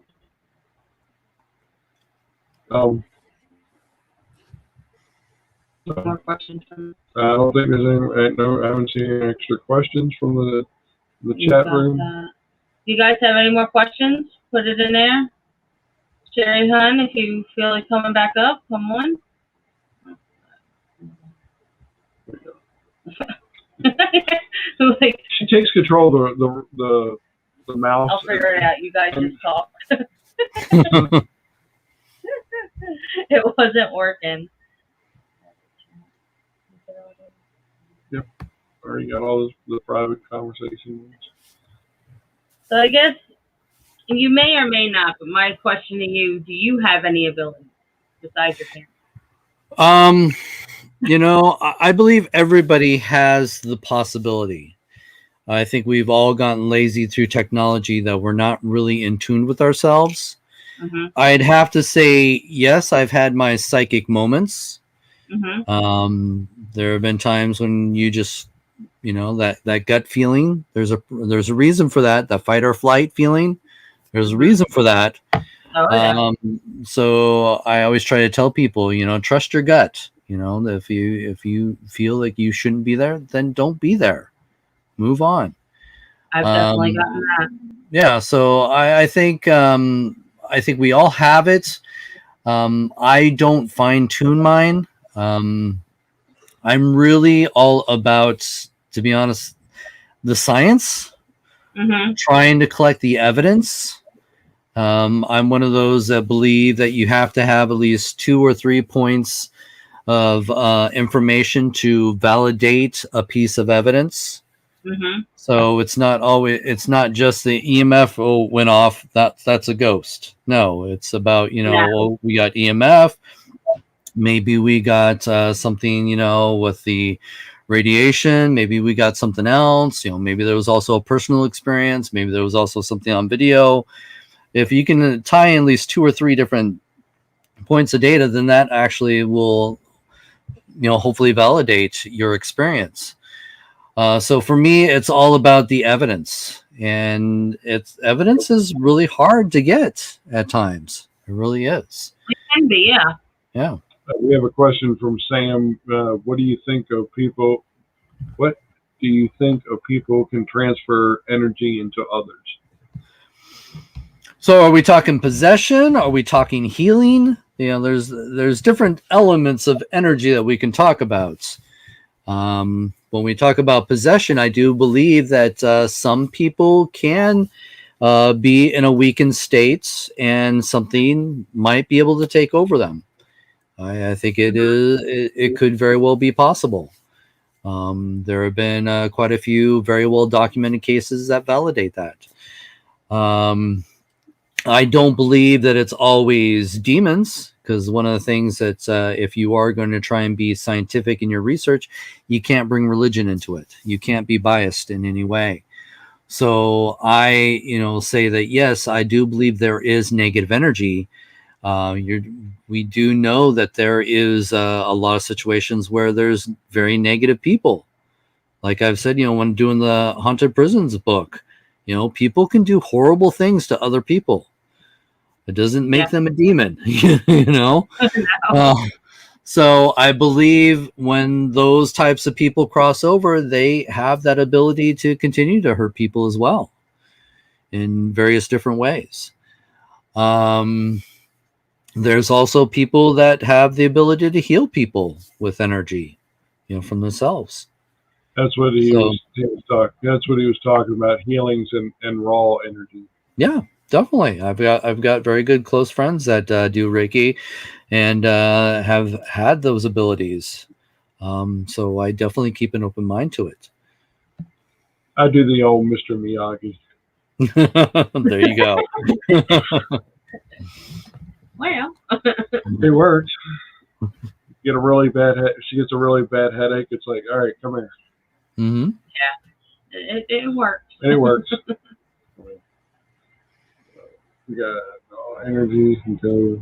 More questions from I don't think there's any. No, I haven't seen any extra questions from the chat room. You guys have any more questions? Put it in there. Sherry Hun, if you feel like coming back up, come on. Like, She takes control of the mouse. I'll figure it out. You guys just talk. It wasn't working. Yep. Already got all the private conversations. So I guess you may or may not, but my question to you, do you have any abilities besides your parents? I believe everybody has the possibility. I think we've all gotten lazy through technology that we're not really in tune with ourselves. Mm-hmm. I'd have to say, yes, I've had my psychic moments. Mm-hmm. There have been times when you just, that gut feeling, there's a reason for that fight or flight feeling. There's a reason for that. Oh, yeah. So I always try to tell people, trust your gut. If you feel like you shouldn't be there, then don't be there. Move on. I've definitely gotten that. Yeah. So I think we all have it. I don't fine tune mine. I'm really all about, to be honest, the science, trying to collect the evidence. I'm one of those that believe that you have to have at least 2 or 3 points of information to validate a piece of evidence. So it's not just the EMF went off, that's a ghost. No, it's about, we got EMF. Maybe we got something, with the radiation. Maybe we got something else. Maybe there was also a personal experience. Maybe there was also something on video. If you can tie in at least 2 or 3 different points of data, then that actually will, hopefully validate your experience. So for me, it's all about the evidence, and evidence is really hard to get at times. It really is. It can be, yeah. Yeah. We have a question from Sam. What do you think of people? What do you think of people can transfer energy into others? So are we talking possession? Are we talking healing? There's different elements of energy that we can talk about. When we talk about possession, I do believe that some people can be in a weakened state and something might be able to take over them. I think it could very well be possible. There have been quite a few very well documented cases that validate that. I don't believe that it's always demons, because one of the things that if you are going to try and be scientific in your research, you can't bring religion into it. You can't be biased in any way. So I, say that, yes, I do believe there is negative energy. We do know that there is a lot of situations where there's very negative people. Like I've said, when doing the Haunted Prisons book, people can do horrible things to other people. It doesn't make them a demon, No. So I believe when those types of people cross over, they have that ability to continue to hurt people as well in various different ways. There's also people that have the ability to heal people with energy, from themselves. That's what he was talking. That's what he was talking about: healings and raw energy. Yeah, definitely. I've got very good close friends that do Reiki and have had those abilities. So I definitely keep an open mind to it. I do the old Mr. Miyagi. There you go. Well, It works. Get a really bad she gets a really bad headache. It's like, all right, come here. Mm-hmm. Yeah, it works. It works. We got energy until.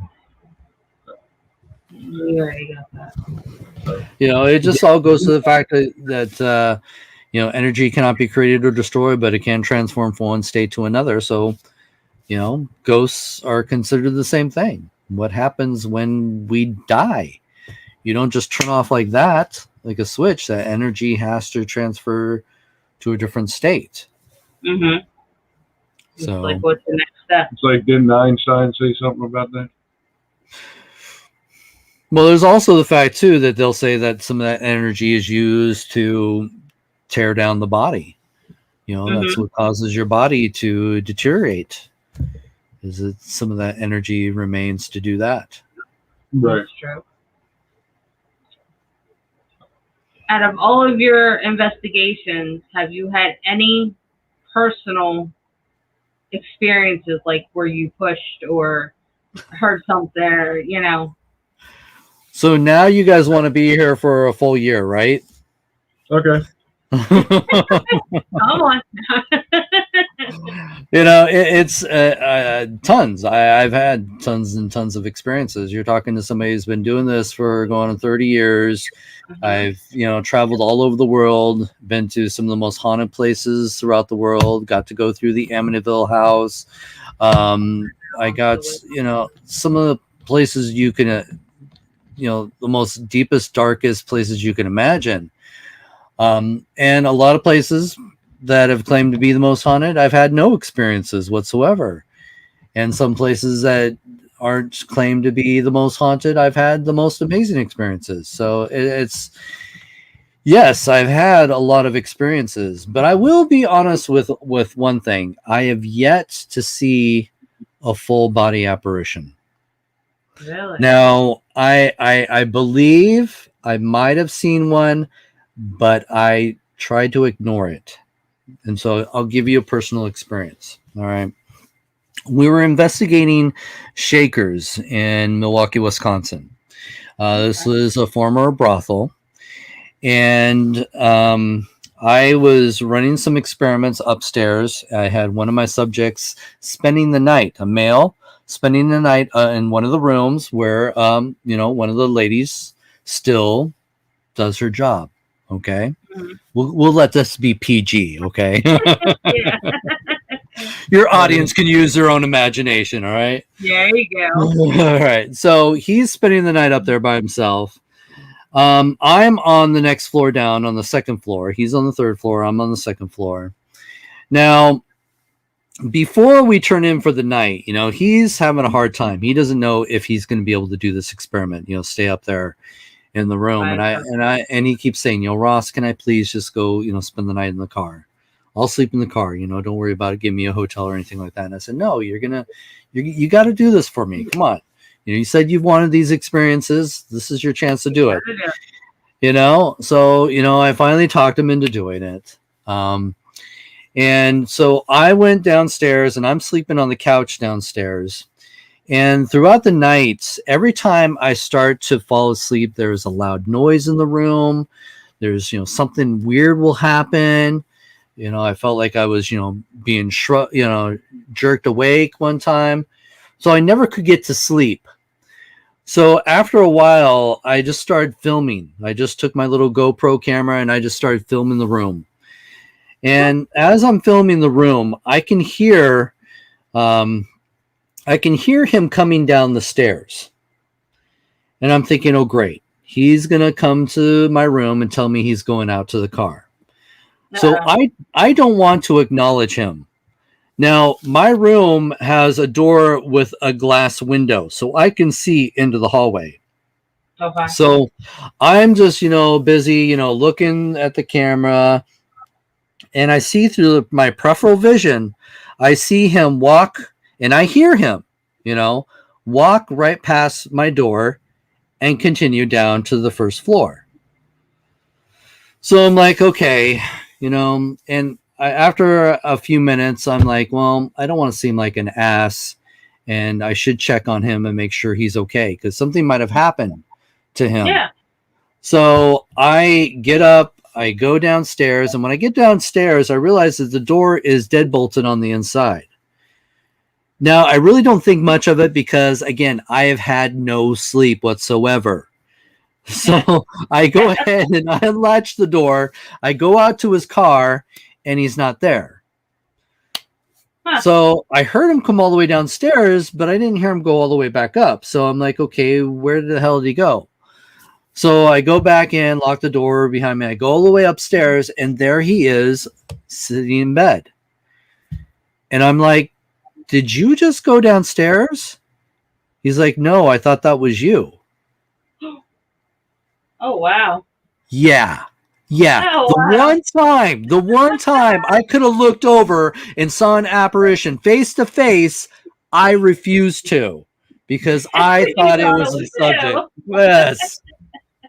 You already got that. It just all goes to the fact that energy cannot be created or destroyed, but it can transform from one state to another. So, ghosts are considered the same thing. What happens when we die? You don't just turn off like that, like a switch. That energy has to transfer to a different state. Mm-hmm. So, like, what's the next step? It's like, didn't Einstein say something about that? Well, there's also the fact too that they'll say that some of that energy is used to tear down the body. That's what causes your body to deteriorate. Is that some of that energy remains to do that? Right. That's true. Out of all of your investigations, have you had any personal experiences, like where you pushed or heard something, or, So now you guys want to be here for a full year, right? Okay. Come on. It's tons. I've had tons and tons of experiences. You're talking to somebody who's been doing this for going on 30 years. I've traveled all over the world, been to some of the most haunted places throughout the world, got to go through the Amityville House. I got some of the places you can the most deepest, darkest places you can imagine, and a lot of places that have claimed to be the most haunted, I've had no experiences whatsoever. And some places that aren't claimed to be the most haunted, I've had the most amazing experiences. So yes, I've had a lot of experiences, but I will be honest with one thing. I have yet to see a full body apparition. Really? Now, I believe I might have seen one, but I tried to ignore it. And so I'll give you a personal experience. All right. We were investigating Shakers in Milwaukee, Wisconsin. This was a former brothel. And I was running some experiments upstairs. I had one of my subjects spending the night, a male, spending the night in one of the rooms where, one of the ladies still does her job. Okay. We'll let this be PG. Okay. Yeah. Your audience can use their own imagination. All right. There you go. All right. So he's spending the night up there by himself. I'm on the next floor down on the second floor. He's on the third floor. I'm on the second floor. Now, before we turn in for the night, he's having a hard time. He doesn't know if he's going to be able to do this experiment, stay up there in the room. Right. And he keeps saying, Ross, can I please just go, spend the night in the car? I'll sleep in the car, don't worry about it. Give me a hotel or anything like that. And I said, no, you got to do this for me. Come on. You said you've wanted these experiences. This is your chance to do it. So, I finally talked him into doing it. And so I went downstairs and I'm sleeping on the couch downstairs. And throughout the night, every time I start to fall asleep, there's a loud noise in the room. There's, something weird will happen. I felt like I was, being jerked awake one time. So I never could get to sleep. So after a while, I just started filming. I just took my little GoPro camera and I just started filming the room. And as I'm filming the room, I can hear him coming down the stairs. And I'm thinking, oh, great. He's going to come to my room and tell me he's going out to the car. So I don't want to acknowledge him. Now, my room has a door with a glass window, so I can see into the hallway. Okay. So I'm just, busy, looking at the camera, and I see through my peripheral vision, I see him walk, and I hear him, walk right past my door and continue down to the first floor. So I'm like, okay, and after a few minutes, I'm like, well, I don't want to seem like an ass, and I should check on him and make sure he's okay, because something might have happened to him. Yeah. So I get up, I go downstairs, and when I get downstairs, I realize that the door is deadbolted on the inside. Now, I really don't think much of it because, again, I have had no sleep whatsoever. So I go ahead and I unlatch the door. I go out to his car, and he's not there. Huh. So I heard him come all the way downstairs, but I didn't hear him go all the way back up. So I'm like, okay, where the hell did he go? So I go back in, lock the door behind me. I go all the way upstairs, and there he is sitting in bed. And I'm like, did you just go downstairs? He's like, no, I thought that was you. Oh, wow. Yeah. Oh, The one time I could have looked over and saw an apparition face to face, I refused to because I thought it was a subject. Yes.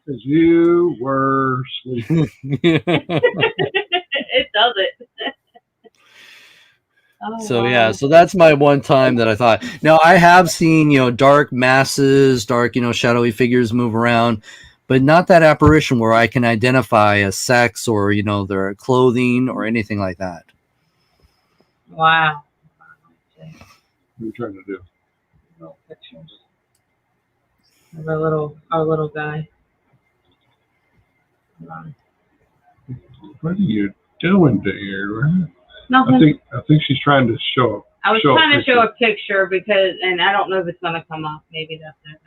Because you were sleeping. It does it. Oh, So wow. yeah, so that's my one time that I thought. Now I have seen, dark masses, dark, shadowy figures move around, but not that apparition where I can identify a sex or, their clothing or anything like that. Wow. What are you trying to do? Little pictures of our little guy. Hold on. What are you doing there? Nothing. I think she's trying to show. I was trying to show a picture because, and I don't know if it's gonna come up. Maybe that's it.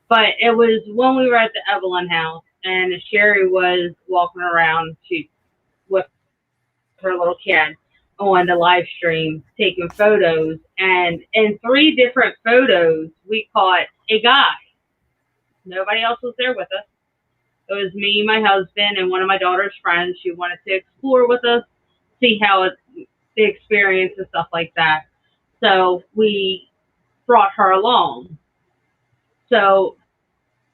But it was when we were at the Evelyn house, and Sherry was walking around with her little kid on the live stream taking photos, and in 3 different photos we caught a guy. Nobody else was there with us. It was me, my husband, and one of my daughter's friends. She wanted to explore with us, see how the experience and stuff like that. So we brought her along. So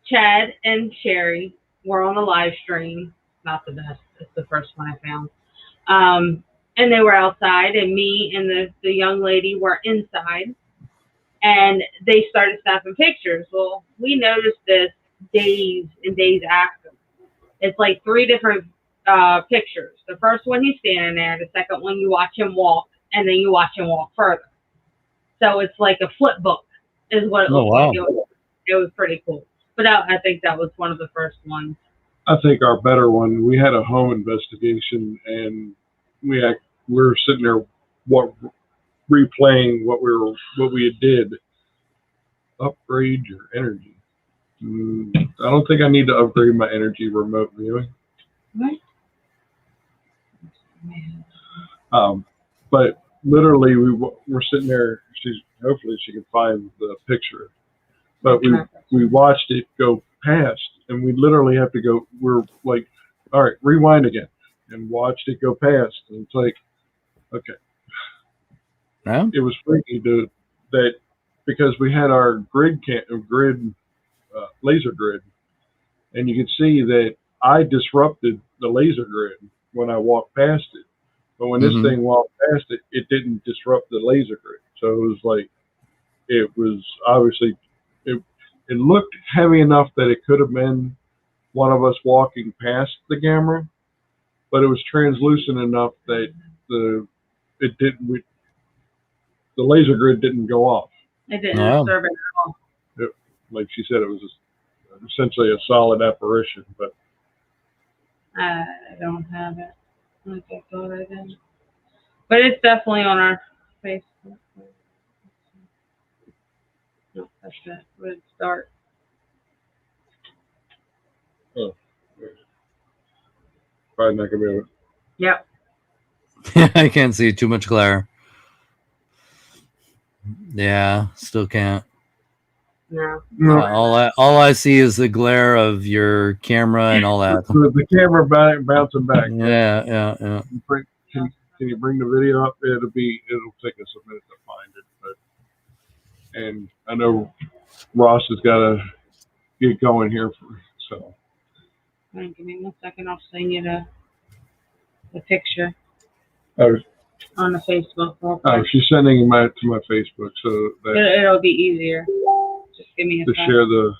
Chad and Sherry were on the live stream. Not the best. It's the first one I found. And they were outside, and me and the young lady were inside. And they started snapping pictures. Well, we noticed this days and days after. It's like 3 different pictures. The first one, he's standing there. The second one, you watch him walk, and then you watch him walk further. So it's like a flip book is what it looked like. It was pretty cool. But I think that was one of the first ones. I think our better one, we had a home investigation, and we're sitting there replaying what we did. Upgrade your energy. I don't think I need to upgrade my energy remote viewing. Right. But literally, we're sitting there. Hopefully she can find the picture. But we watched it go past, and we literally have to go. We're like, all right, rewind again, and watched it go past. And it's like, okay. Yeah. It was freaky that because we had our laser grid, and you could see that I disrupted the laser grid when I walked past it. But when this thing walked past it, it didn't disrupt the laser grid. So it was like, it was obviously, it looked heavy enough that it could have been one of us walking past the camera, but it was translucent enough that the laser grid didn't go off. It didn't disturb it at all. Like she said, it was essentially a solid apparition, but I don't have it. Like I thought I did. But it's definitely on our Facebook. No, that's it. It's dark. oh, probably not gonna be able to. Yep. I can't see too much glare. Yeah, still can't. No. All I see is the glare of your camera and all that. The camera bouncing back. Yeah. Can you bring the video up? It'll take us a minute to find it, and I know Ross has got to get going here so. Give me 1 second. I'll send you the picture Oh, on the Facebook. Real quick. she's sending it to my Facebook, so that It'll be easier. Just give me a to second. share the.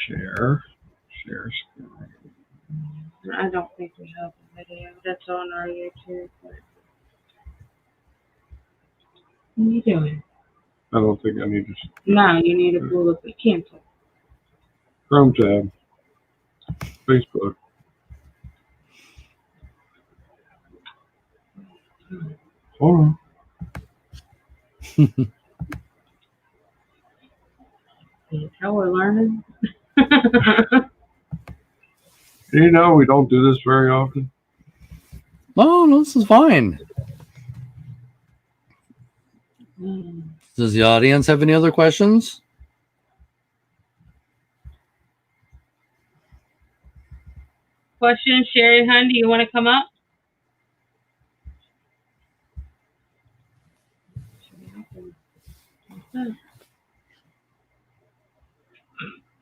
Share. I don't think we have a video that's on our YouTube. But... What are you doing? I don't think I need to. No, you need to pull up the cancel. Chrome tab. Facebook. Hold on. How we're learning. You know, we don't do this very often. No, this is fine. Does the audience have any other questions? Question, Sherry Hun, do you want to come up?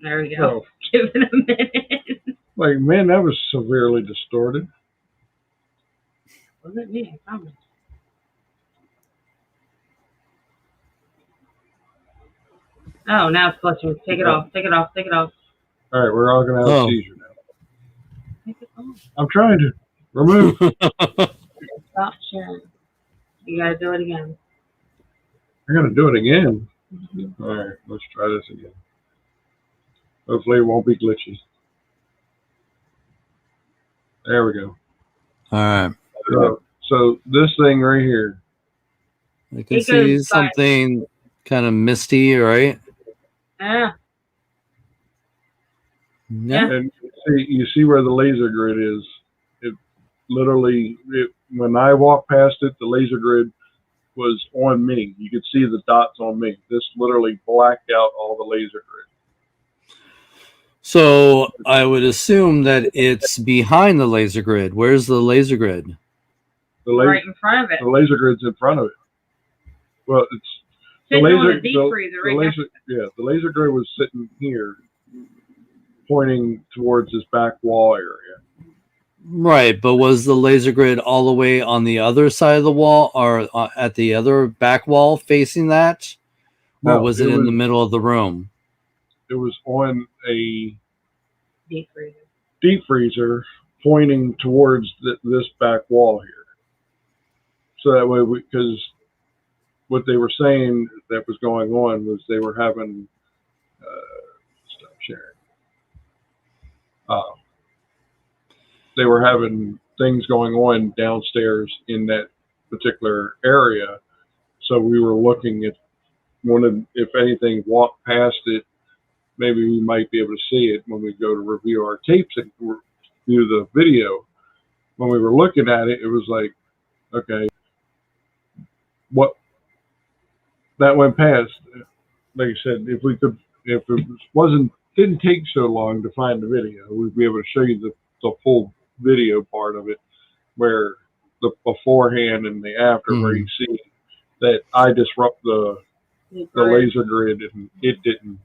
There we go. Oh. Give it a minute. Like, man, that was severely distorted. Wasn't me, I promise. Oh, now it's clutching. Take it off. All right, we're all going to have a seizure now. Take it off. I'm trying to remove. Stop sharing. You got to do it again. I got to do it again. Mm-hmm. All right, let's try this again. Hopefully it won't be glitchy. There we go. All right. So this thing right here. I can see something kind of misty, right? Yeah. Yeah. And you see where the laser grid is. It literally, when I walked past it, the laser grid was on me. You could see the dots on me. This literally blacked out all the laser grid. So I would assume that it's behind the laser grid. Where's the laser grid? Right in front of it. The laser grid's in front of it. Well, it's sitting on the deep freezer right laser, yeah, the laser grid was sitting here, pointing towards this back wall area. Right, but was the laser grid all the way on the other side of the wall, or at the other back wall facing that, or was it in the middle of the room? It was on a deep freezer pointing towards this back wall here. So that way, because what they were saying that was going on was they were having, stop sharing. They were having things going on downstairs in that particular area. So we were looking at if anything walked past it, maybe we might be able to see it when we go to review our tapes and review the video. When we were looking at it, it was like, okay, what that went past. Like I said, if it didn't take so long to find the video, we'd be able to show you the full video part of it, where the beforehand and the after, where you see that I disrupt the laser grid and it didn't.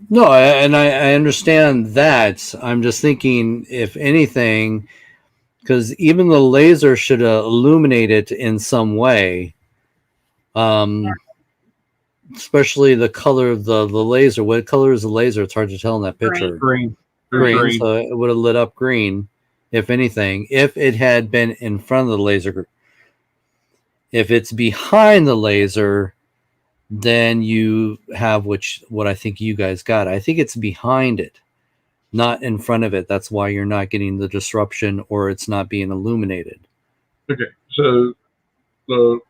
No, I understand that. I'm just thinking, if anything, because even the laser should illuminate it in some way. Especially the color of the laser. What color is the laser? It's hard to tell in that picture. Green. So it would have lit up green, if anything, if it had been in front of the laser. If it's behind the laser, then you have what I think you guys got. I think it's behind it, not in front of it. That's why you're not getting the disruption, or it's not being illuminated. Okay, so the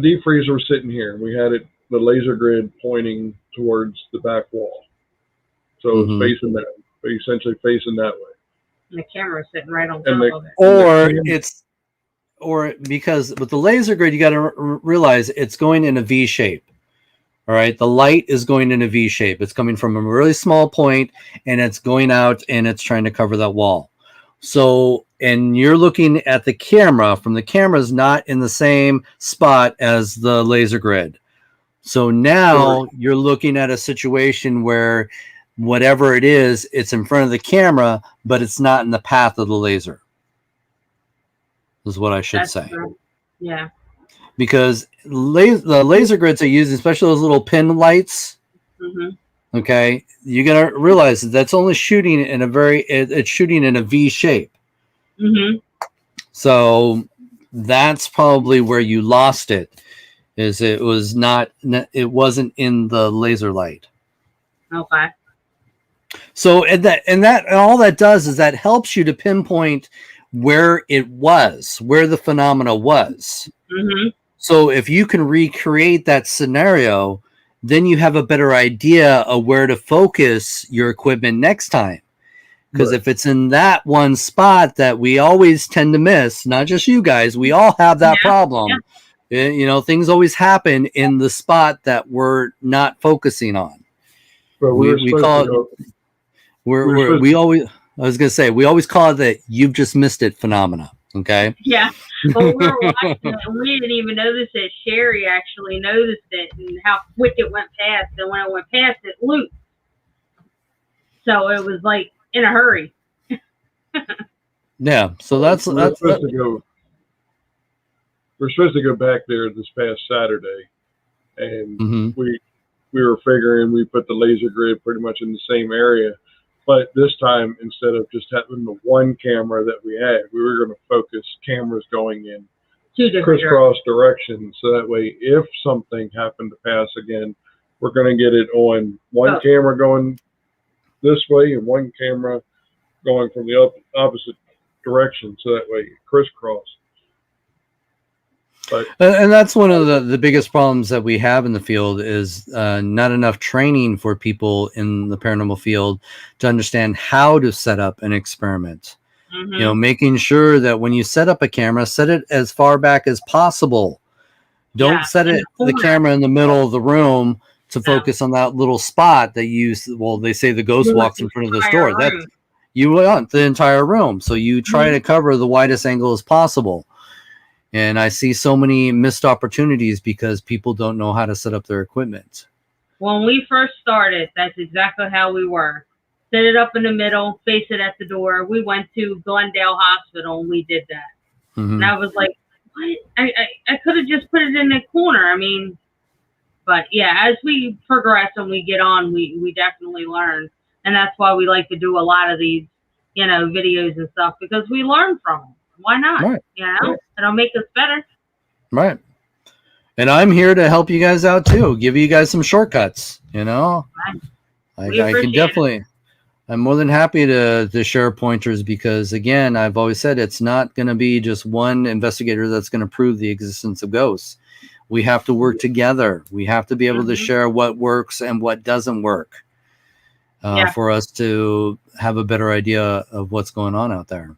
deep freezer was sitting here. We had the laser grid pointing towards the back wall. So it was facing that, essentially facing that way. And the camera's sitting right on And top of it. Or because with the laser grid, you got to realize it's going in a V shape. All right. The light is going in a V shape. It's coming from a really small point and it's going out and it's trying to cover that wall. So, and you're looking at the camera from the camera's not in the same spot as the laser grid. So now you're looking at a situation where whatever it is, it's in front of the camera, but it's not in the path of the laser. Is what I should say. True. Yeah. Because the laser grids are used, especially those little pin lights. Mm-hmm. Okay, you gotta realize that's only shooting in it's shooting in a V shape. Mm-hmm. So that's probably where you lost it. Is it wasn't in the laser light. Okay. So and all that does is that helps you to pinpoint where it was, where the phenomena was. Mm-hmm. So if you can recreate that scenario, then you have a better idea of where to focus your equipment next time. Because if it's in that one spot that we always tend to miss, not just you guys, we all have that problem. Yeah. You know, things always happen in the spot that we're not focusing on. But we call it. We always. I was gonna say we always call it the "you've just missed it" phenomena. Okay. Yeah. Well, we were watching it and we didn't even notice it. Sherry actually noticed it and how quick it went past. And when it went past, it looped. So it was like in a hurry. Yeah. So we're supposed to go back there this past Saturday, and we were figuring we put the laser grid pretty much in the same area. But this time, instead of just having the one camera that we had, we were going to focus cameras going in crisscross directions. So that way, if something happened to pass again, we're going to get it on one camera going this way and one camera going from the opposite direction. So that way, crisscross. And that's one of the biggest problems that we have in the field is not enough training for people in the paranormal field to understand how to set up an experiment. Mm-hmm. You know, making sure that when you set up a camera, set it as far back as possible. Don't set the camera in the middle of the room to focus on that little spot that they say the ghost walks in front of this door. That you want the entire room. So you try to cover the widest angle as possible. And I see so many missed opportunities because people don't know how to set up their equipment. When we first started, that's exactly how we were. Set it up in the middle, face it at the door. We went to Glendale Hospital and we did that. Mm-hmm. And I was like, what? I could have just put it in the corner. I mean, but yeah, as we progress and we get on, we definitely learn. And that's why we like to do a lot of these, videos and stuff, because we learn from them. Why not? Right. It'll make us better. Right. And I'm here to help you guys out too. Give you guys some shortcuts. I can definitely. I'm more than happy to share pointers because, again, I've always said it's not going to be just one investigator that's going to prove the existence of ghosts. We have to work together. We have to be able to share what works and what doesn't work for us to have a better idea of what's going on out there.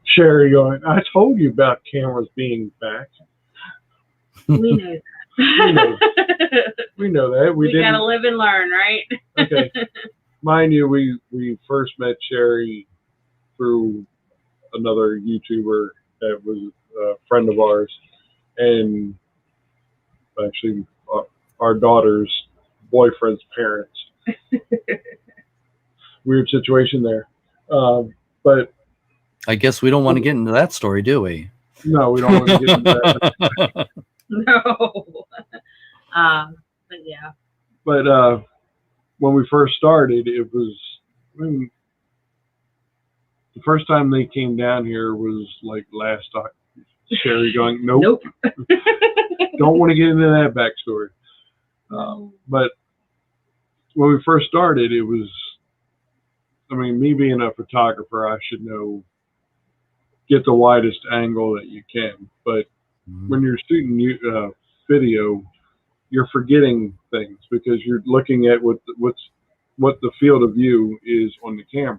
Sherry going, I told you about cameras being back. We know that. We know that. We gotta live and learn, right? Okay. Mind you, we first met Sherry through another YouTuber that was a friend of ours, and actually our daughter's boyfriend's parents. Weird situation there. But I guess we don't want to get into that story, do we? No, we don't want to get into that. No. But yeah. But when we first started, it was the first time they came down here was like last October. Sherry going, nope. Don't want to get into that backstory. But when we first started, it was, me being a photographer, I should know, get the widest angle that you can. But when you're shooting video, you're forgetting things because you're looking at what's what the field of view is on the camera.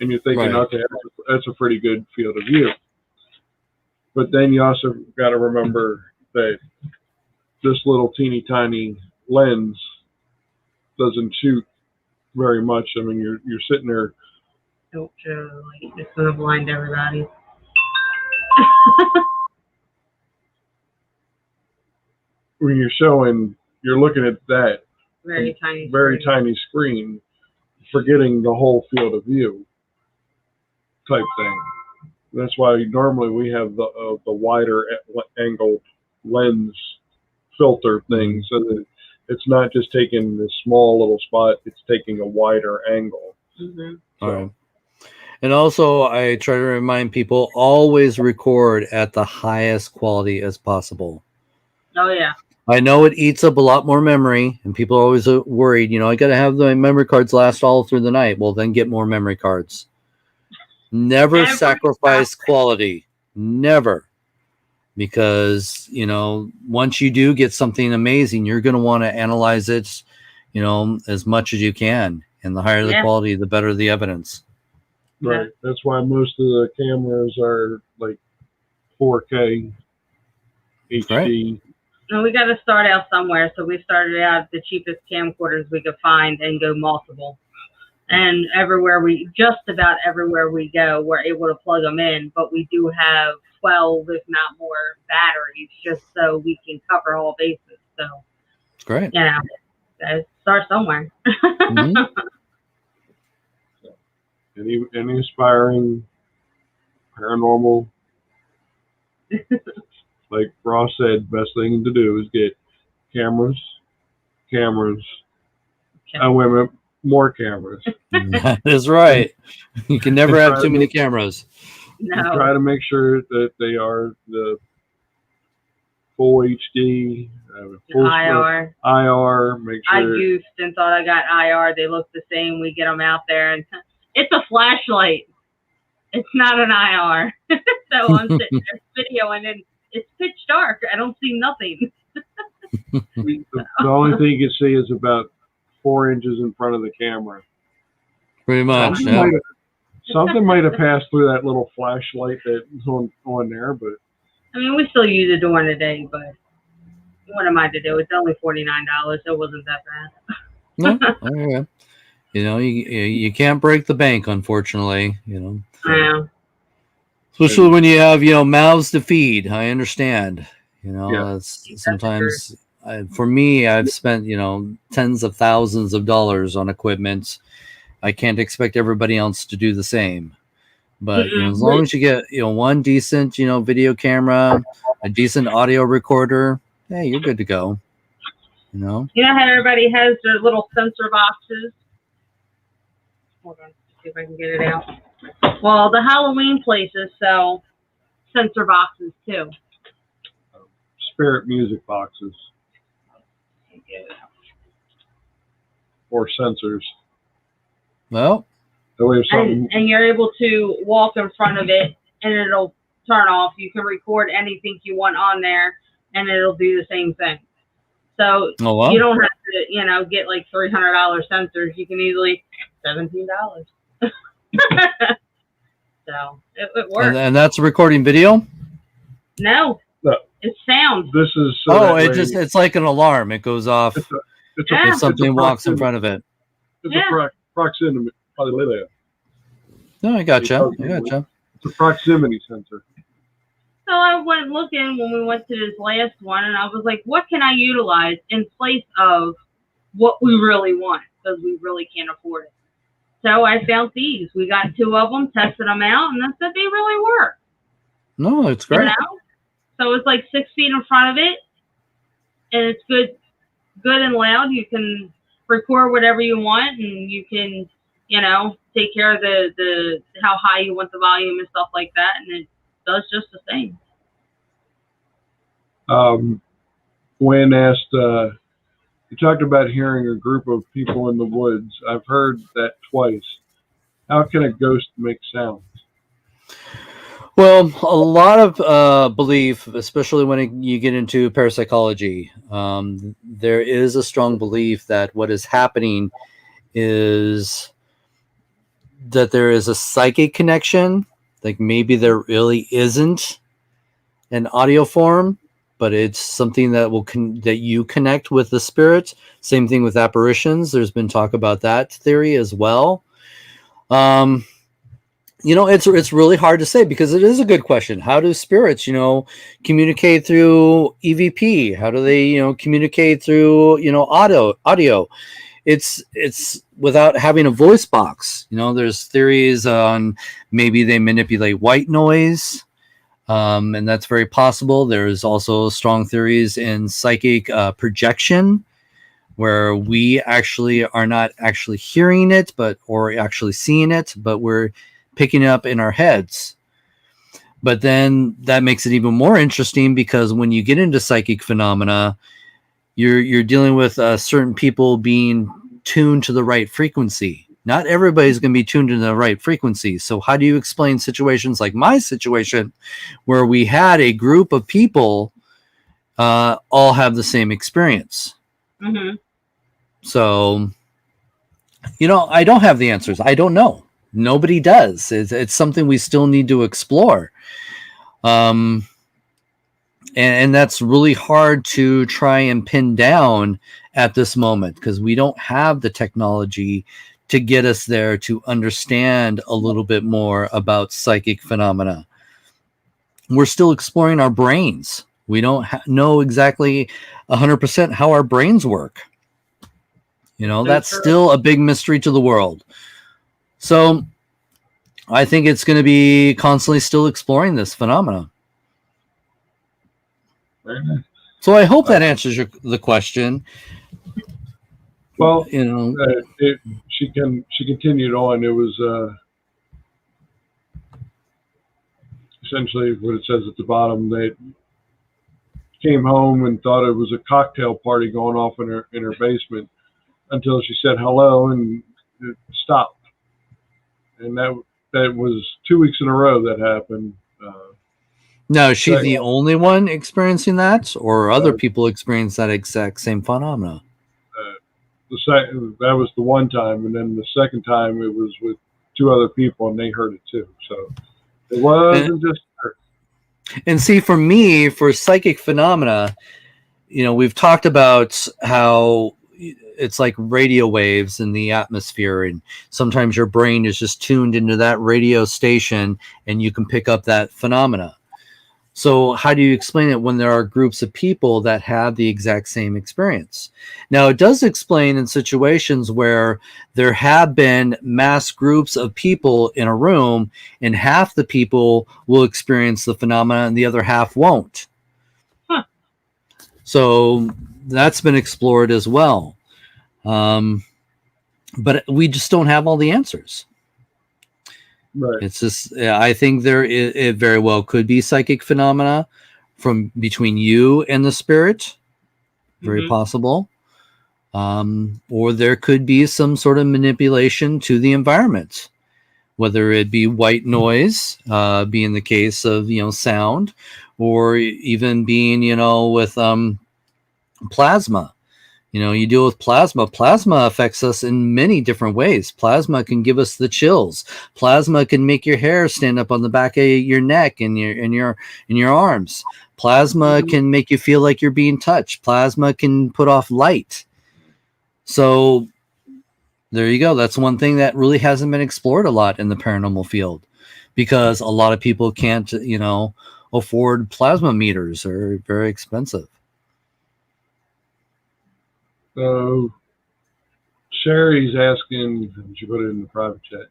And you're thinking, Right. okay, that's a pretty good field of view. But then you also got to remember that this little teeny tiny lens doesn't shoot very much. I mean, you're sitting there. Don't show the light. It's going to blind everybody. When you're looking at that Very tiny. tiny screen, forgetting the whole field of view type thing. That's why normally we have the wider angled lens filter thing, so that it's not just taking this small little spot; it's taking a wider angle. Mm-hmm. All right. And also, I try to remind people, always record at the highest quality as possible. Oh, yeah. I know it eats up a lot more memory, and people are always worried, I got to have the memory cards last all through the night. Well, then get more memory cards. Never sacrifice quality. Never. Because, once you do get something amazing, you're going to want to analyze it, as much as you can. And the higher the quality, the better the evidence. Right. That's why most of the cameras are like 4K, HD. Right. No, we got to start out somewhere. So we started out the cheapest camcorders we could find and go multiple. And just about everywhere we go, we're able to plug them in. But we do have 12, if not more, batteries just so we can cover all bases. So, great. Gotta start somewhere. Mm-hmm. Any aspiring paranormal, like Ross said, best thing to do is get cameras. Women, more cameras. That is right. You can never have too many cameras. No. Try to make sure that they are the full HD, full IR. IR. Make sure. I goofed and thought I got IR. They look the same. We get them out there, and it's a flashlight. It's not an IR. So I'm sitting there videoing, and it's pitch dark. I don't see nothing. The only thing you can see is about 4 inches in front of the camera. Pretty much. Something might have passed through that little flashlight that's on there, but I mean, we still use it during the day, but what am I to do? It's only $49. It wasn't that bad. No, okay. You can't break the bank, unfortunately. Yeah. Especially when you have mouths to feed. I understand. That's sometimes. For me, I've spent tens of thousands of dollars on equipment. I can't expect everybody else to do the same. But as long as you get one decent video camera, a decent audio recorder, hey, you're good to go. You know how everybody has their little sensor boxes? Hold on, see if I can get it out. Well, the Halloween places sell sensor boxes too. Spirit music boxes or sensors. Well, and you're able to walk in front of it and it'll turn off. You can record anything you want on there and it'll do the same thing. So you don't have to, get like $300 sensors. You can easily $17. So it works. And that's recording video? No. It's sound. This is it's like an alarm. It goes off if something walks in front of it. It's a proximity. No, I gotcha. It's a proximity sensor. So I went looking when we went to this last one, and I was like, what can I utilize in place of what we really want? Because we really can't afford it. So I found these. We got 2 of them, tested them out, and I said they really work. No, it's great. So it's like 6 feet in front of it, and it's good and loud. You can record whatever you want, and you can, take care of the how high you want the volume and stuff like that, and it does just the same. When asked, you talked about hearing a group of people in the woods. I've heard that twice. How can a ghost make sound? Well, a lot of belief, especially when you get into parapsychology, there is a strong belief that what is happening is that there is a psychic connection. Like maybe there really isn't an audio form, but it's something that that you connect with the spirit. Same thing with apparitions. There's been talk about that theory as well. It's really hard to say because it is a good question. How do spirits, communicate through EVP? How do they, communicate through, audio? It's without having a voice box. There's theories on maybe they manipulate white noise. And that's very possible. There's also strong theories in psychic projection, where we actually are not actually hearing it, or actually seeing it, but we're picking it up in our heads. But then that makes it even more interesting because when you get into psychic phenomena, you're dealing with certain people being tuned to the right frequency. Not everybody's going to be tuned to the right frequency. So how do you explain situations like my situation where we had a group of people all have the same experience? Mm-hmm. So, I don't have the answers. I don't know. Nobody does. It's something we still need to explore. And that's really hard to try and pin down at this moment because we don't have the technology to get us there to understand a little bit more about psychic phenomena. We're still exploring our brains. We don't know exactly 100% how our brains work. That's still a big mystery to the world. So I think it's going to be constantly still exploring this phenomena. So I hope that answers the question. Well, she continued on. It was essentially what it says at the bottom. They came home and thought it was a cocktail party going off in her basement until she said hello and it stopped. And that was 2 weeks in a row that happened. Now, is she the only one experiencing that, or other people experience that exact same phenomena? That was the one time, and then the second time it was with 2 other people, and they heard it too. So it wasn't just her. And see, for me, for psychic phenomena, we've talked about how it's like radio waves in the atmosphere, and sometimes your brain is just tuned into that radio station, and you can pick up that phenomena. So how do you explain it when there are groups of people that have the exact same experience? Now, it does explain in situations where there have been mass groups of people in a room and half the people will experience the phenomena and the other half won't. Huh. So that's been explored as well. But we just don't have all the answers. Right. It's just, I think it very well could be psychic phenomena from between you and the spirit. Very possible. Or there could be some sort of manipulation to the environment, whether it be white noise, being the case of, sound, or even being, with plasma. You deal with plasma. Plasma affects us in many different ways. Plasma can give us the chills. Plasma can make your hair stand up on the back of your neck and your arms. Plasma can make you feel like you're being touched. Plasma can put off light. So there you go. That's one thing that really hasn't been explored a lot in the paranormal field because a lot of people can't, afford plasma meters. They're very expensive. So Sherry's asking, she put it in the private chat,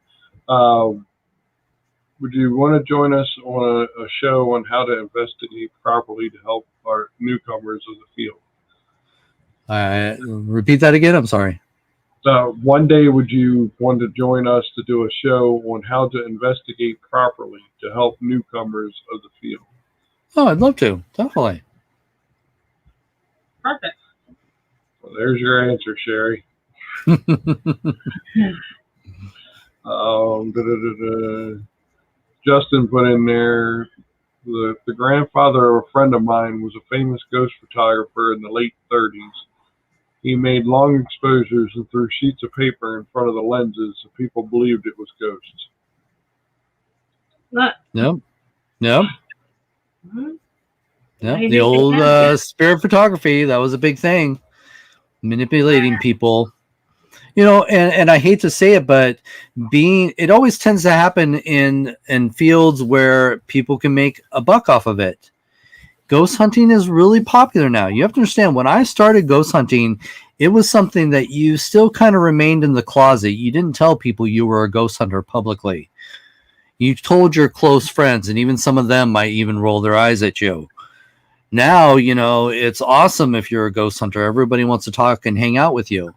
would you want to join us on a show on how to investigate properly to help our newcomers of the field? Repeat that again. I'm sorry. One day, would you want to join us to do a show on how to investigate properly to help newcomers of the field? Oh, I'd love to. Definitely. Perfect. Well, there's your answer, Sherry. Justin put in there, the grandfather of a friend of mine was a famous ghost photographer in the late 30s. He made long exposures and threw sheets of paper in front of the lenses so people believed it was ghosts. Yep. Yep. Mhm. Yep. I The think old they can. spirit photography, that was a big thing. Manipulating people. You know, and I hate to say it, but it always tends to happen in fields where people can make a buck off of it. Ghost hunting is really popular now. You have to understand, when I started ghost hunting, it was something that you still kind of remained in the closet. You didn't tell people you were a ghost hunter publicly. You told your close friends, and even some of them might even roll their eyes at you. Now, you know, it's awesome if you're a ghost hunter. Everybody wants to talk and hang out with you.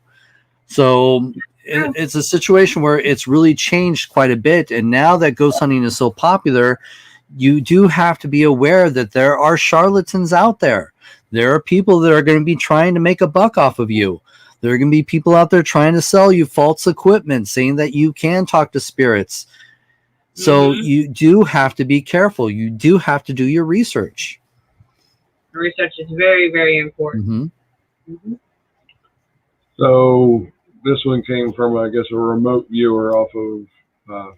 So it's a situation where it's really changed quite a bit. And now that ghost hunting is so popular, you do have to be aware that there are charlatans out there. There are people that are going to be trying to make a buck off of you. There are going to be people out there trying to sell you false equipment, saying that you can talk to spirits. So you do have to be careful. You do have to do your research. Research is very, very important. Mm-hmm. Mm-hmm. So this one came from, I guess, a remote viewer off of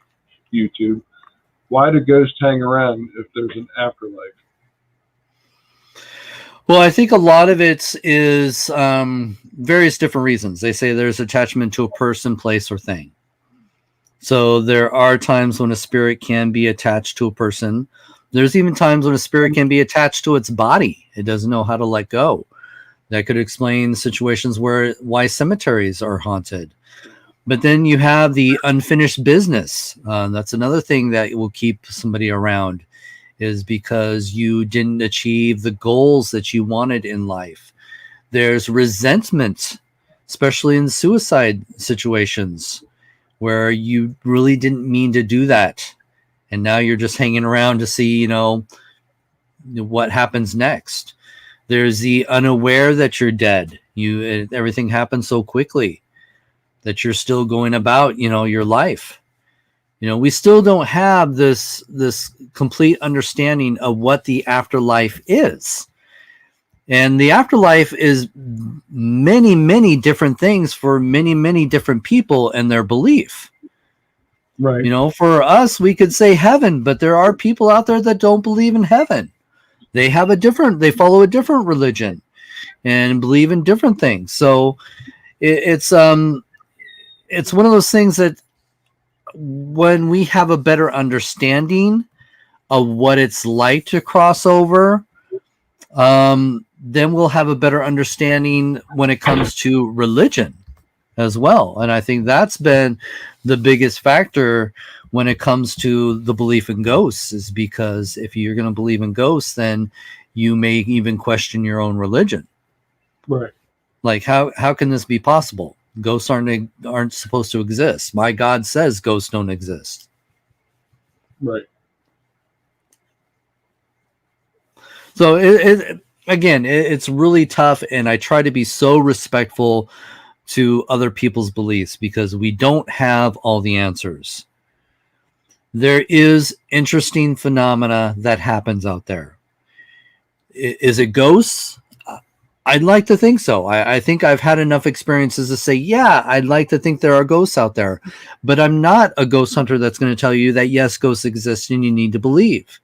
YouTube. Why do ghosts hang around if there's an afterlife? Well, I think a lot of it is various different reasons. They say there's attachment to a person, place, or thing. So there are times when a spirit can be attached to a person. There's even times when a spirit can be attached to its body. It doesn't know how to let go. That could explain situations why cemeteries are haunted. But then you have the unfinished business. That's another thing that will keep somebody around, is because you didn't achieve the goals that you wanted in life. There's resentment, especially in suicide situations, where you really didn't mean to do that. And now you're just hanging around to see, you know, what happens next. There's the unaware that you're dead. Everything happens so quickly that you're still going about, you know, your life. You know, we still don't have this complete understanding of what the afterlife is. And the afterlife is many, many different things for many, many different people and their belief. Right. You know, for us, we could say heaven, but there are people out there that don't believe in heaven. They follow a different religion and believe in different things. So it's one of those things that when we have a better understanding of what it's like to cross over, then we'll have a better understanding when it comes to religion as well. And I think that's been the biggest factor when it comes to the belief in ghosts, is because if you're going to believe in ghosts, then you may even question your own religion. Right. Like, how can this be possible? Ghosts aren't supposed to exist. My God says ghosts don't exist. Right. So it's really tough, and I try to be so respectful to other people's beliefs because we don't have all the answers. There is interesting phenomena that happens out there. Is it ghosts? I'd like to think so. I think I've had enough experiences to say, yeah, I'd like to think there are ghosts out there. But I'm not a ghost hunter that's going to tell you that, yes, ghosts exist and you need to believe.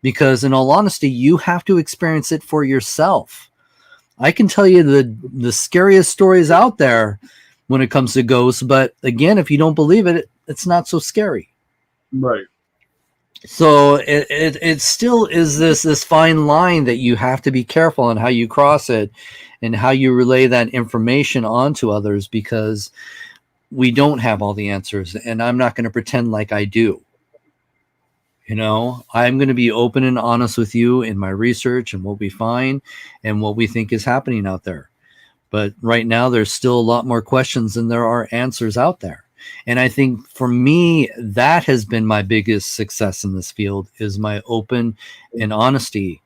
Because in all honesty, you have to experience it for yourself. I can tell you the scariest stories out there when it comes to ghosts. But again, if you don't believe it, it's not so scary. Right. So it still is this fine line that you have to be careful on how you cross it and how you relay that information onto others, because we don't have all the answers, and I'm not going to pretend like I do. You know, I'm going to be open and honest with you in my research and what we find and what we think is happening out there. But right now, there's still a lot more questions than there are answers out there. And I think for me, that has been my biggest success in this field, is my open and honesty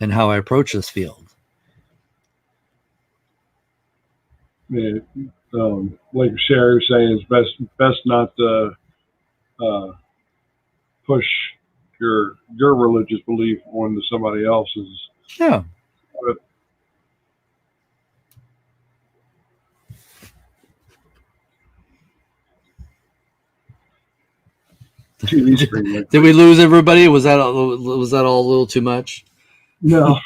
and how I approach this field. Yeah, like Sherry was saying, it's best not to push your religious belief onto somebody else's. Yeah. But TV screen went Did we lose everybody? Was that all a little too much? No.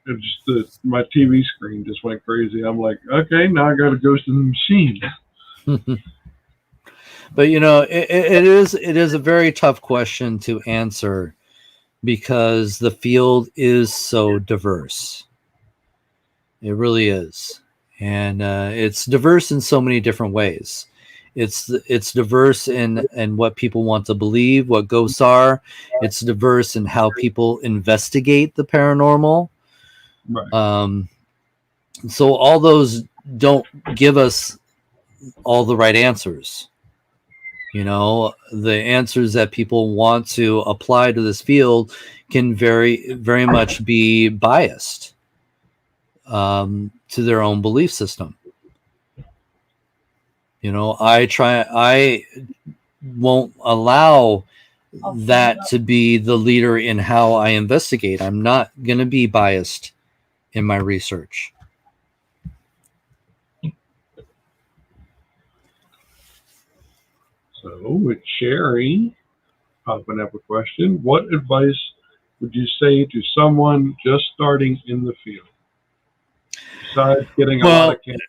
It just my TV screen just went crazy. I'm like, okay, now I got to ghost in the machine. But it is a very tough question to answer because the field is so diverse. It really is, and it's diverse in so many different ways. It's diverse in what people want to believe, what ghosts are. It's diverse in how people investigate the paranormal. Right. So all those don't give us all the right answers. The answers that people want to apply to this field can very, very much be biased to their own belief system. I won't allow that to be the leader in how I investigate. I'm not going to be biased in my research. So with Sherry popping up a question, what advice would you say to someone just starting in the field? Besides getting a lot of cameras.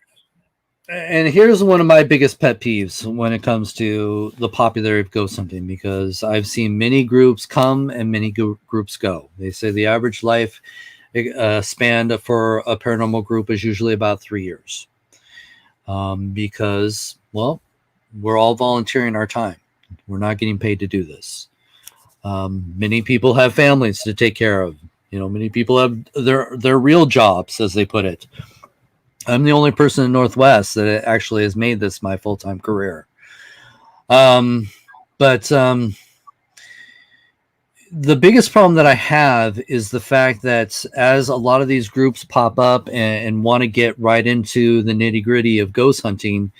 And here's one of my biggest pet peeves when it comes to the popularity of ghost hunting, because I've seen many groups come and many groups go. They say the average life span for a paranormal group is usually about 3 years. Because, well, we're all volunteering our time. We're not getting paid to do this. Many people have families to take care of. Many people have their real jobs, as they put it. I'm the only person in Northwest that actually has made this my full-time career. But the biggest problem that I have is the fact that as a lot of these groups pop up and want to get right into the nitty-gritty of ghost hunting,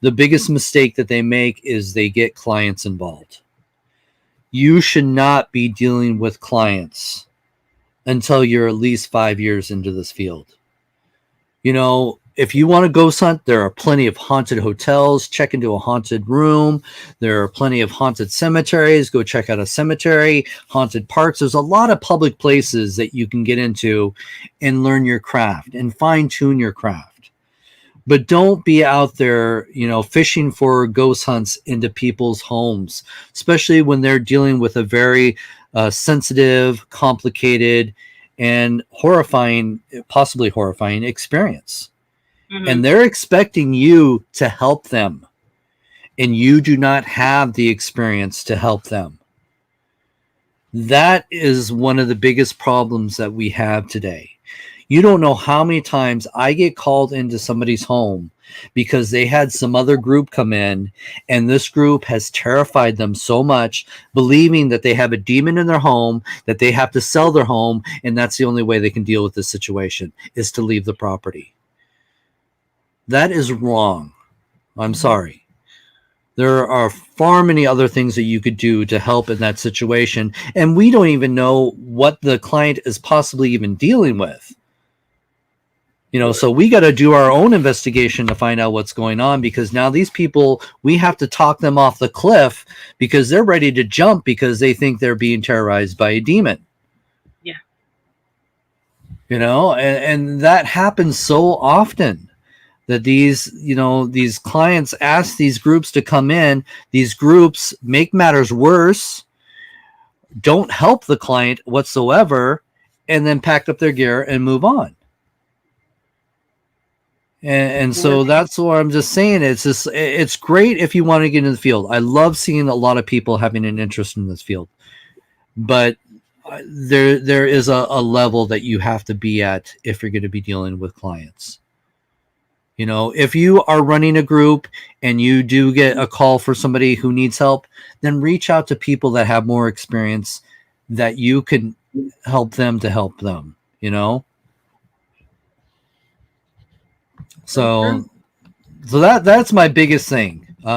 the biggest mistake that they make is they get clients involved. You should not be dealing with clients until you're at least 5 years into this field. If you want to ghost hunt, there are plenty of haunted hotels. Check into a haunted room. There are plenty of haunted cemeteries. Go check out a cemetery, haunted parks. There's a lot of public places that you can get into and learn your craft and fine-tune your craft. But don't be out there, fishing for ghost hunts into people's homes, especially when they're dealing with a very sensitive, complicated, and possibly horrifying experience. Mm-hmm. And they're expecting you to help them, and you do not have the experience to help them. That is one of the biggest problems that we have today. You don't know how many times I get called into somebody's home because they had some other group come in, and this group has terrified them so much, believing that they have a demon in their home, that they have to sell their home, and that's the only way they can deal with this situation is to leave the property. That is wrong. I'm sorry. There are far many other things that you could do to help in that situation, and we don't even know what the client is possibly even dealing with. So we got to do our own investigation to find out what's going on, because now these people, we have to talk them off the cliff because they're ready to jump because they think they're being terrorized by a demon. Yeah. And that happens so often that these clients ask these groups to come in. These groups make matters worse, don't help the client whatsoever, and then pack up their gear and move on. And so that's what I'm just saying. It's great if you want to get into the field. I love seeing a lot of people having an interest in this field, but there is a level that you have to be at if you're going to be dealing with clients. If you are running a group and you do get a call for somebody who needs help, then reach out to people that have more experience that you can help them to help them, So that's my biggest thing. We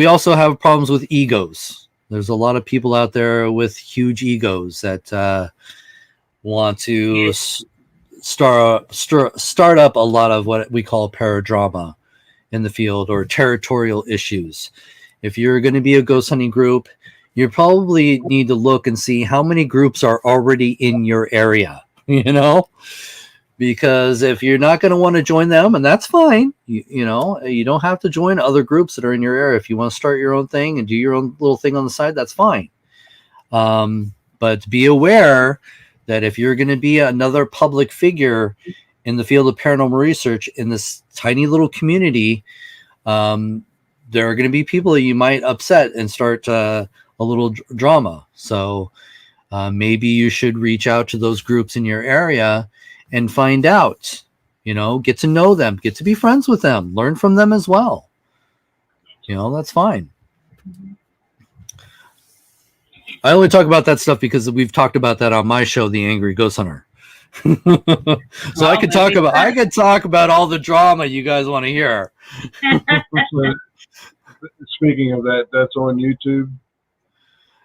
also have problems with egos. There's a lot of people out there with huge egos that want to start up a lot of what we call paradrama in the field, or territorial issues. If you're going to be a ghost hunting group, you probably need to look and see how many groups are already in your area, because if you're not going to want to join them, and that's fine, you don't have to join other groups that are in your area. If you want to start your own thing and do your own little thing on the side, that's fine. But be aware that if you're going to be another public figure in the field of paranormal research in this tiny little community, there are going to be people that you might upset and start a little drama. So maybe you should reach out to those groups in your area and find out, get to know them, get to be friends with them, learn from them as well. That's fine. I only talk about that stuff because we've talked about that on my show, The Angry Ghost Hunter. So I could talk about all the drama you guys want to hear. Speaking of that, that's on YouTube.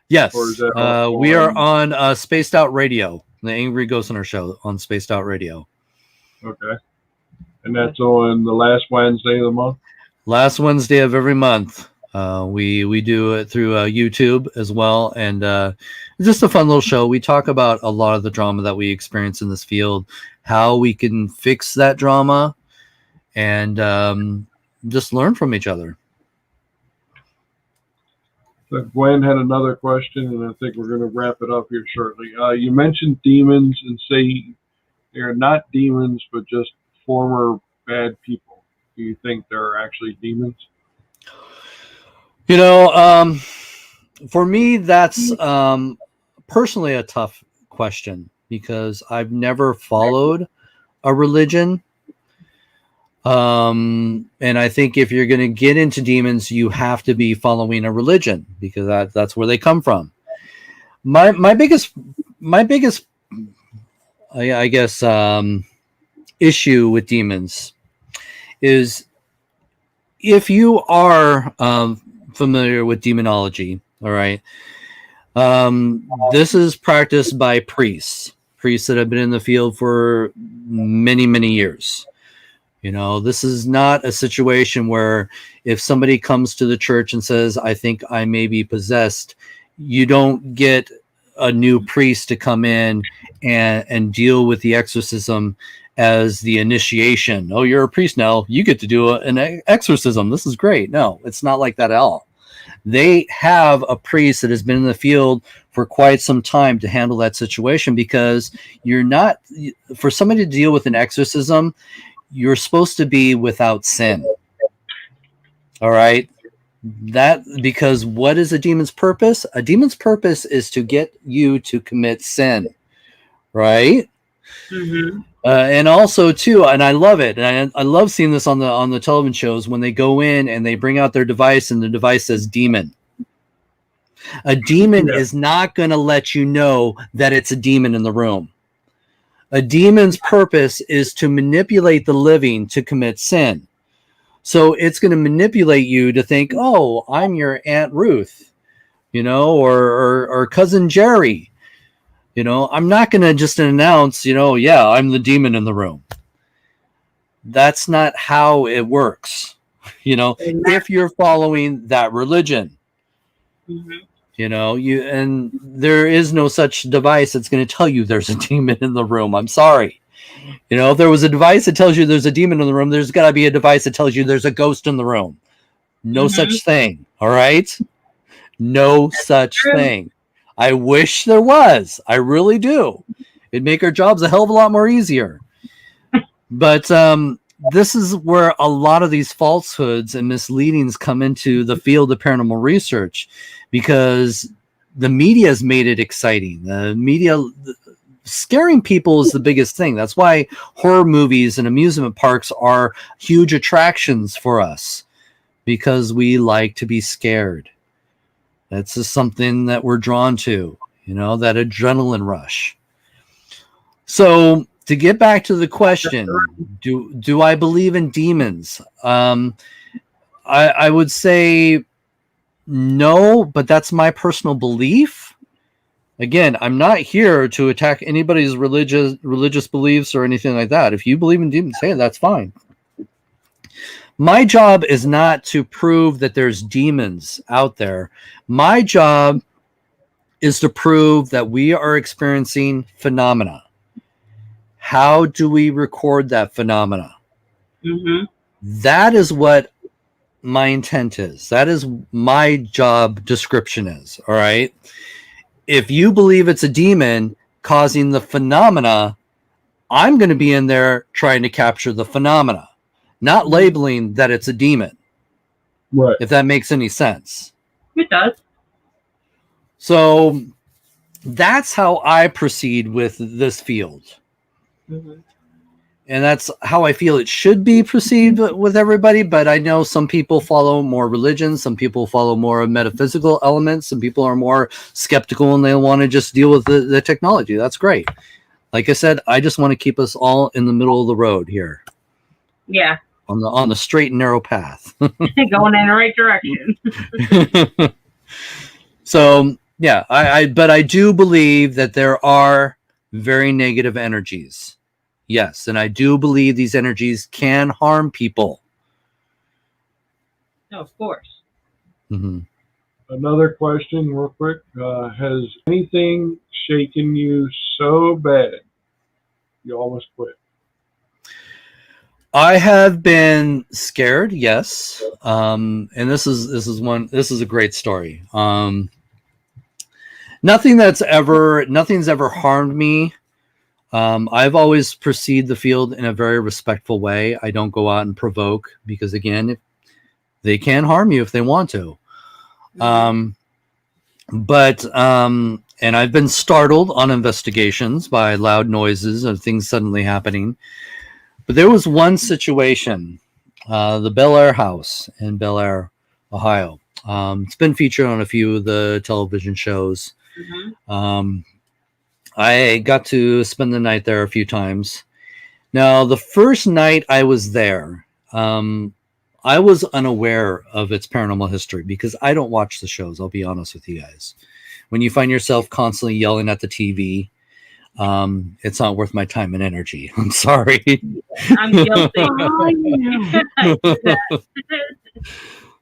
Yes, we are on Spaced Out Radio, the Angry Ghost Hunter show on Spaced Out Radio. Okay, and that's on the last Wednesday of the month. Last Wednesday of every month. We do it through YouTube as well, and it's just a fun little show. We talk about a lot of the drama that we experience in this field, how we can fix that drama, and just learn from each other. So Gwen had another question, and I think we're going to wrap it up here shortly. You mentioned demons and say they're not demons, but just former bad people. Do you think they're actually demons? For me, that's personally a tough question because I've never followed a religion. And I think if you're going to get into demons, you have to be following a religion because that's where they come from. My biggest, I guess, issue with demons is if you are familiar with demonology, all right, this is practiced by priests that have been in the field for many, many years. This is not a situation where if somebody comes to the church and says, I think I may be possessed, you don't get a new priest to come in and deal with the exorcism as the initiation. Oh, you're a priest now. You get to do an exorcism. This is great. No, it's not like that at all. They have a priest that has been in the field for quite some time to handle that situation because for somebody to deal with an exorcism, you're supposed to be without sin. All right. Because what is a demon's purpose? A demon's purpose is to get you to commit sin. Right. Mm-hmm. And also too, and I love it. And I love seeing this on the television shows when they go in and they bring out their device and the device says demon. A demon is not going to let you know that it's a demon in the room. A demon's purpose is to manipulate the living to commit sin. So it's going to manipulate you to think, oh, I'm your Aunt Ruth, or Cousin Jerry. I'm not going to just announce, yeah, I'm the demon in the room. That's not how it works, if you're following that religion. Mm-hmm. And there is no such device that's going to tell you there's a demon in the room. I'm sorry. If there was a device that tells you there's a demon in the room, there's got to be a device that tells you there's a ghost in the room. No such thing. All right. No such thing. I wish there was. I really do. It'd make our jobs a hell of a lot more easier. But this is where a lot of these falsehoods and misleadings come into the field of paranormal research because the media has made it exciting. The media scaring people is the biggest thing. That's why horror movies and amusement parks are huge attractions for us because we like to be scared. That's just something that we're drawn to, that adrenaline rush. So to get back to the question, do I believe in demons? I would say no, but that's my personal belief. Again, I'm not here to attack anybody's religious beliefs or anything like that. If you believe in demons, hey, that's fine. My job is not to prove that there's demons out there. My job is to prove that we are experiencing phenomena. How do we record that phenomena? Mm-hmm. That is what my intent is. That is my job description is. All right. If you believe it's a demon causing the phenomena, I'm going to be in there trying to capture the phenomena, not labeling that it's a demon. Right. If that makes any sense. It does. So that's how I proceed with this field. Mm-hmm. And that's how I feel it should be perceived with everybody. But I know some people follow more religion. Some people follow more metaphysical elements. Some people are more skeptical and they want to just deal with the technology. That's great. Like I said, I just want to keep us all in the middle of the road here. Yeah. On the straight and narrow path. Going in the right direction. So, yeah, but I do believe that there are very negative energies. Yes, and I do believe these energies can harm people. No, of course. Mm-hmm. Another question, real quick. Has anything shaken you so bad you almost quit? I have been scared, yes. And this is a great story. Nothing's ever harmed me. I've always perceived the field in a very respectful way. I don't go out and provoke because, again, they can harm you if they want to. And I've been startled on investigations by loud noises of things suddenly happening. But there was one situation, the Bel Air House in Bel Air, Ohio. It's been featured on a few of the television shows. Mm-hmm. I got to spend the night there a few times. Now, the first night I was there, I was unaware of its paranormal history because I don't watch the shows. I'll be honest with you guys. When you find yourself constantly yelling at the TV, it's not worth my time and energy. I'm sorry. I'm guilty.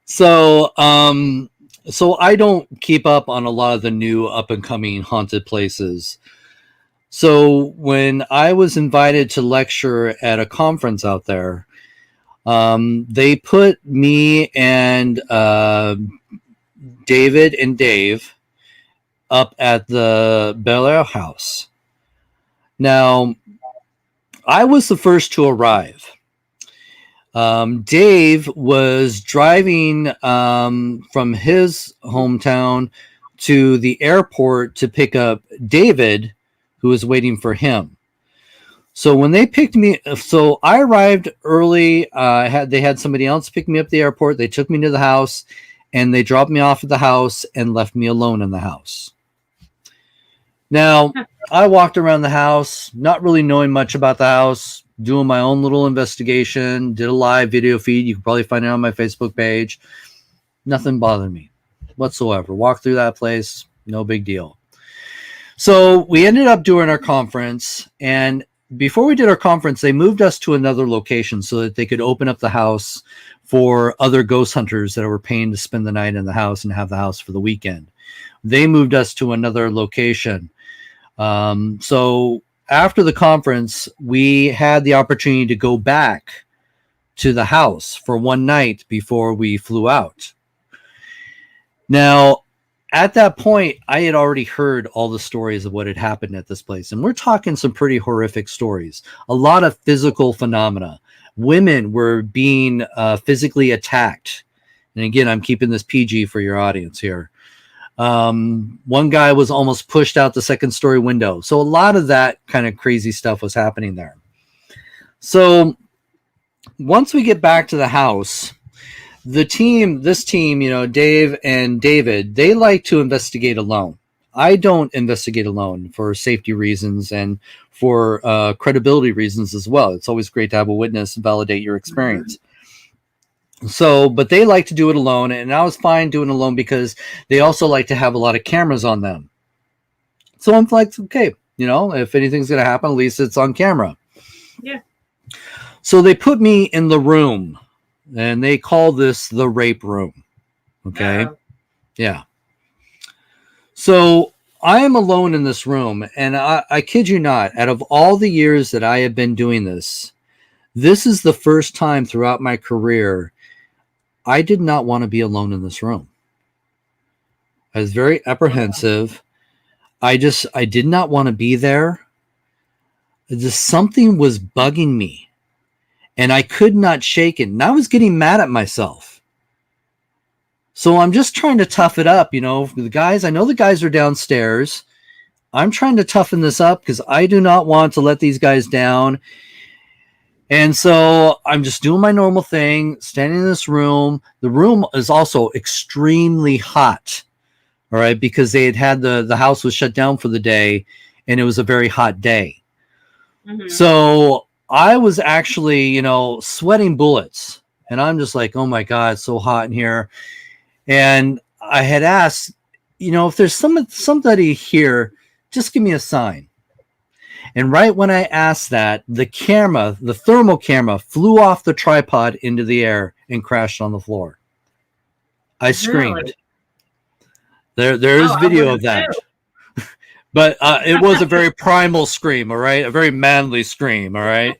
So I don't keep up on a lot of the new up and coming haunted places. So when I was invited to lecture at a conference out there, they put me and David and Dave up at the Bel Air House. Now, I was the first to arrive. Dave was driving from his hometown to the airport to pick up David, who was waiting for him. So when they picked me, so I arrived early. They had somebody else pick me up at the airport. They took me to the house, and they dropped me off at the house and left me alone in the house. Now, I walked around the house, not really knowing much about the house, doing my own little investigation, did a live video feed. You can probably find it on my Facebook page. Nothing bothered me whatsoever. Walked through that place, no big deal. So we ended up doing our conference, and before we did our conference, they moved us to another location so that they could open up the house for other ghost hunters that were paying to spend the night in the house and have the house for the weekend. They moved us to another location. So after the conference, we had the opportunity to go back to the house for one night before we flew out. Now, at that point, I had already heard all the stories of what had happened at this place. And we're talking some pretty horrific stories. A lot of physical phenomena. Women were being physically attacked. And again, I'm keeping this PG for your audience here. One guy was almost pushed out the second story window. So a lot of that kind of crazy stuff was happening there. So once we get back to the house, this team, Dave and David, they like to investigate alone. I don't investigate alone for safety reasons and for credibility reasons as well. It's always great to have a witness validate your experience. So, but they like to do it alone, and I was fine doing it alone because they also like to have a lot of cameras on them. So I'm like, okay, you know, if anything's going to happen, at least it's on camera. Yeah. So they put me in the room, and they call this the rape room. Okay. Yeah. So I am alone in this room, and I kid you not, out of all the years that I have been doing this, this is the first time throughout my career I did not want to be alone in this room. I was very apprehensive. I did not want to be there. Just something was bugging me, and I could not shake it. And I was getting mad at myself. So I'm just trying to tough it up. You know, the guys, I know the guys are downstairs. I'm trying to toughen this up because I do not want to let these guys down. And so I'm just doing my normal thing, standing in this room. The room is also extremely hot. All right. Because they had the house was shut down for the day, and it was a very hot day. Mm-hmm. So I was actually, you know, sweating bullets, and I'm just like, oh my God, it's so hot in here. And I had asked, you know, if there's somebody here, just give me a sign. And right when I asked that, the thermal camera flew off the tripod into the air and crashed on the floor. I screamed. Really? There is video of that. But it was a very primal scream, all right? A very manly scream, all right?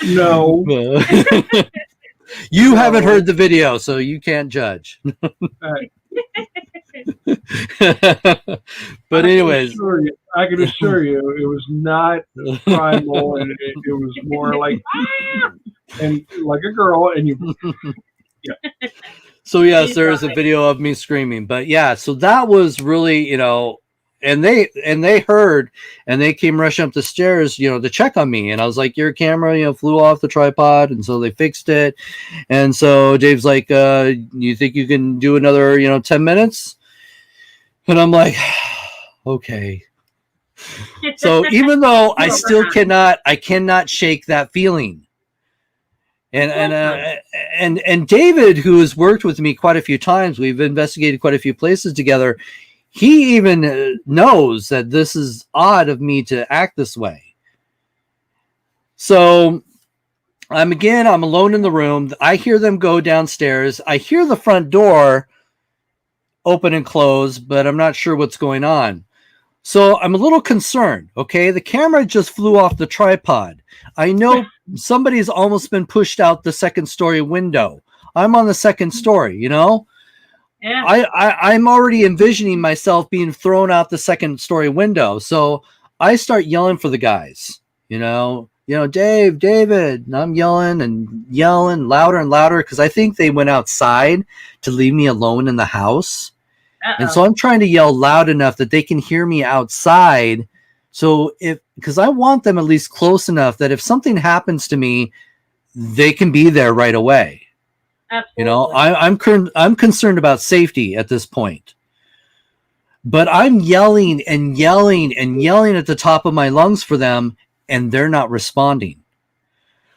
No. You haven't heard the video, so you can't judge. But anyways. I can assure you it was not primal, and it was more like, and like a girl, and you, yeah. So yes, there is a video of me screaming, but yeah, so that was really, you know, and they heard, and they came rushing up the stairs, you know, to check on me, and I was like, your camera, you know, flew off the tripod, and so they fixed it, and so Dave's like, you think you can do another, you know, 10 minutes? And I'm like, okay. So even though I still cannot shake that feeling. And David, who has worked with me quite a few times, we've investigated quite a few places together. He even knows that this is odd of me to act this way. So I'm alone in the room. I hear them go downstairs. I hear the front door open and close, but I'm not sure what's going on. So I'm a little concerned. Okay. The camera just flew off the tripod. I know somebody's almost been pushed out the second story window. I'm on the second story, you know? Yeah. I'm already envisioning myself being thrown out the second story window. So I start yelling for the guys, you know, David, and I'm yelling louder and louder, because I think they went outside to leave me alone in the house. Uh-oh. And so I'm trying to yell loud enough that they can hear me outside. So because I want them at least close enough that if something happens to me, they can be there right away. Absolutely. You know, I'm concerned about safety at this point. But I'm yelling and yelling and yelling at the top of my lungs for them, and they're not responding.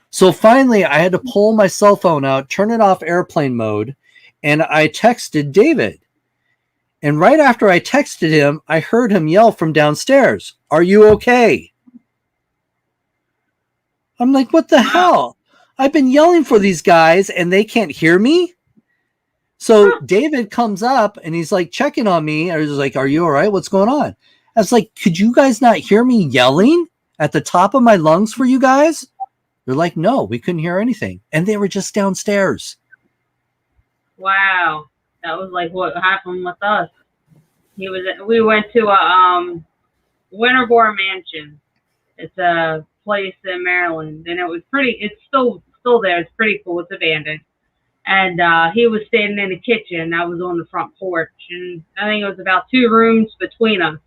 So finally, I had to pull my cell phone out, turn it off airplane mode, and I texted David. And right after I texted him, I heard him yell from downstairs, "Are you okay?" I'm like, what the hell? I've been yelling for these guys and they can't hear me. So David comes up and he's like checking on me. I was like, "Are you all right? What's going on?" I was like, "Could you guys not hear me yelling at the top of my lungs for you guys?" They're like, "No, we couldn't hear anything." And they were just downstairs. Wow. That was like what happened with us. We went to a Winterbourne Mansion. It's a place in Maryland, and it's still there. It's pretty cool. It's abandoned. And he was standing in the kitchen. I was on the front porch, and I think it was about 2 rooms between us.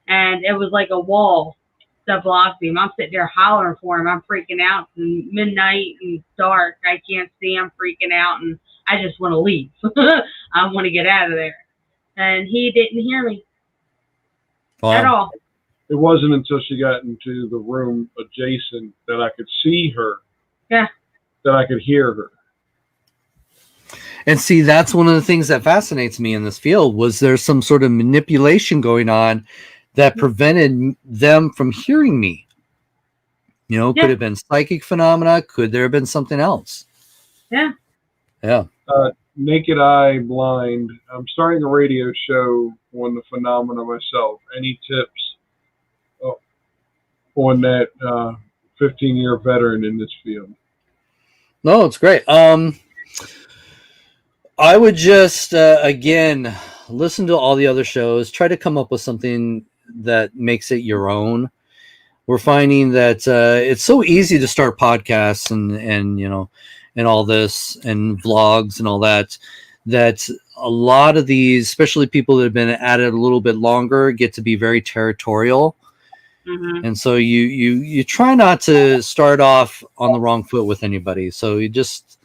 And it was like a wall that blocked him. I'm sitting there hollering for him. I'm freaking out. It's midnight and dark. I can't see. I'm freaking out, and I just want to leave. I want to get out of there. And he didn't hear me at all. It wasn't until she got into the room adjacent that I could see her. Yeah. That I could hear her. And see, that's one of the things that fascinates me in this field. Was there some sort of manipulation going on that prevented them from hearing me? You know, could it have been psychic phenomena? Could there have been something else? Yeah. Yeah. Naked Eye Blind. I'm starting a radio show on the phenomena myself. Any tips on that 15-year veteran in this field? No, it's great. I would just, again, listen to all the other shows. Try to come up with something that makes it your own. We're finding that it's so easy to start podcasts and you know, and all this and vlogs and all that, that a lot of these, especially people that have been at it a little bit longer, get to be very territorial. Mm-hmm. And so you try not to start off on the wrong foot with anybody. So you just,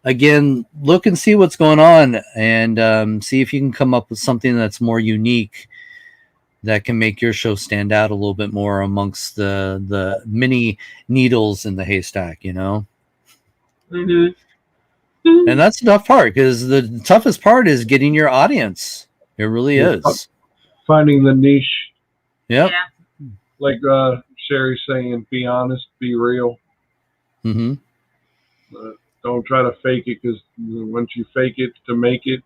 again, look and see what's going on, and see if you can come up with something that's more unique that can make your show stand out a little bit more amongst the many needles in the haystack, you know? Mm-hmm. And that's the tough part, because the toughest part is getting your audience. It really is. Finding the niche. Yep. Yeah. Like Sherry's saying, be honest, be real. Mm-hmm. Don't try to fake it, because once you fake it to make it,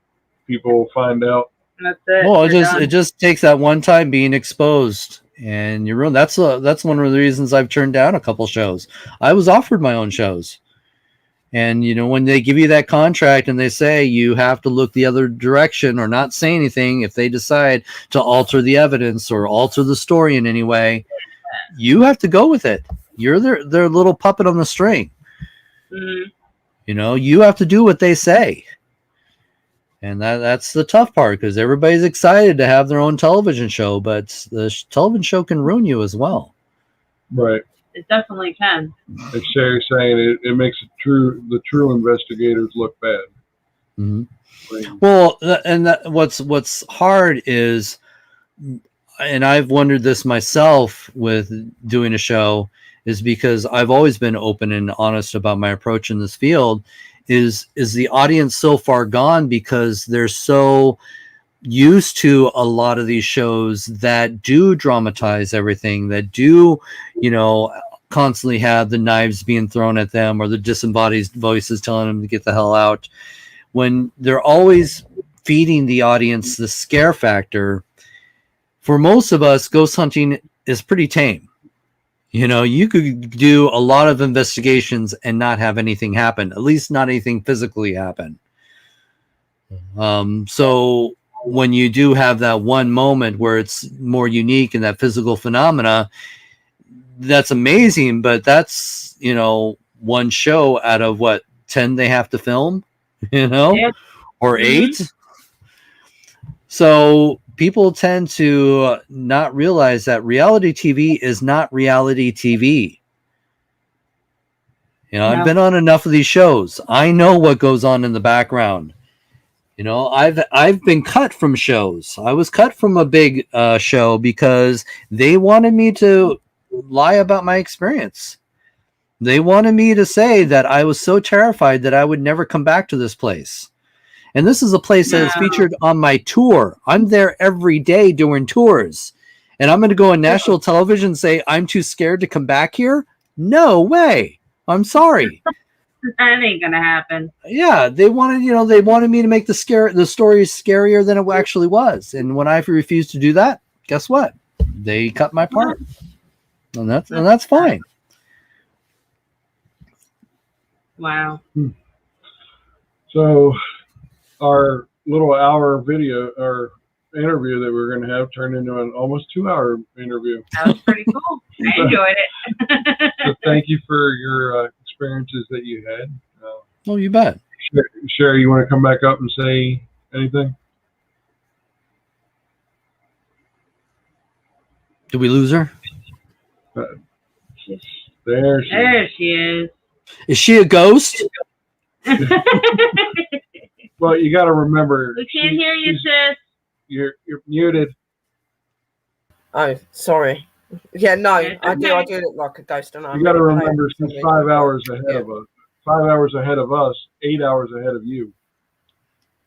people will find out. That's it. Well, it just takes that one time being exposed, and you're ruined. That's one of the reasons I've turned down a couple shows. I was offered my own shows, and you know, when they give you that contract and they say you have to look the other direction or not say anything if they decide to alter the evidence or alter the story in any way, you have to go with it. You're their little puppet on the string. Mm-hmm. You know, you have to do what they say. And that's the tough part, because everybody's excited to have their own television show, but the television show can ruin you as well. Right. It definitely can. Like Sherry's saying, it makes the true investigators look bad. Mm-hmm. Well, and what's hard is, and I've wondered this myself with doing a show, is because I've always been open and honest about my approach in this field. Is the audience so far gone because they're so used to a lot of these shows that do dramatize everything, that do, you know, constantly have the knives being thrown at them or the disembodied voices telling them to get the hell out, when they're always feeding the audience the scare factor. For most of us, ghost hunting is pretty tame. You know, you could do a lot of investigations and not have anything happen, at least not anything physically happen. So when you do have that one moment where it's more unique in that physical phenomena, that's amazing. But that's, you know, one show out of what, 10 they have to film, you know, or 8. So people tend to not realize that reality TV is not reality TV. You know, I've been on enough of these shows. I know what goes on in the background. You know, I've been cut from shows. I was cut from a big show because they wanted me to lie about my experience. They wanted me to say that I was so terrified that I would never come back to this place. And this is a place that is featured on my tour. I'm there every day doing tours. And I'm going to go on national television and say, I'm too scared to come back here? No way. I'm sorry. That ain't going to happen. Yeah, they wanted me to make the story scarier than it actually was. And when I refused to do that, guess what? They cut my part. And that's fine. Wow. So our little hour video or interview that we're going to have turned into an almost 2-hour interview. That was pretty cool. I enjoyed it. So thank you for your experiences that you had. Oh, you bet. Sherry, you want to come back up and say anything? Did we lose her? There she is. Is she a ghost? Well, you got to remember. We can't hear you, sis. You're muted. Oh, sorry. Yeah, no, I do look like a ghost. And you got to remember, she's 5 hours ahead of us. 5 hours ahead of us, 8 hours ahead of you.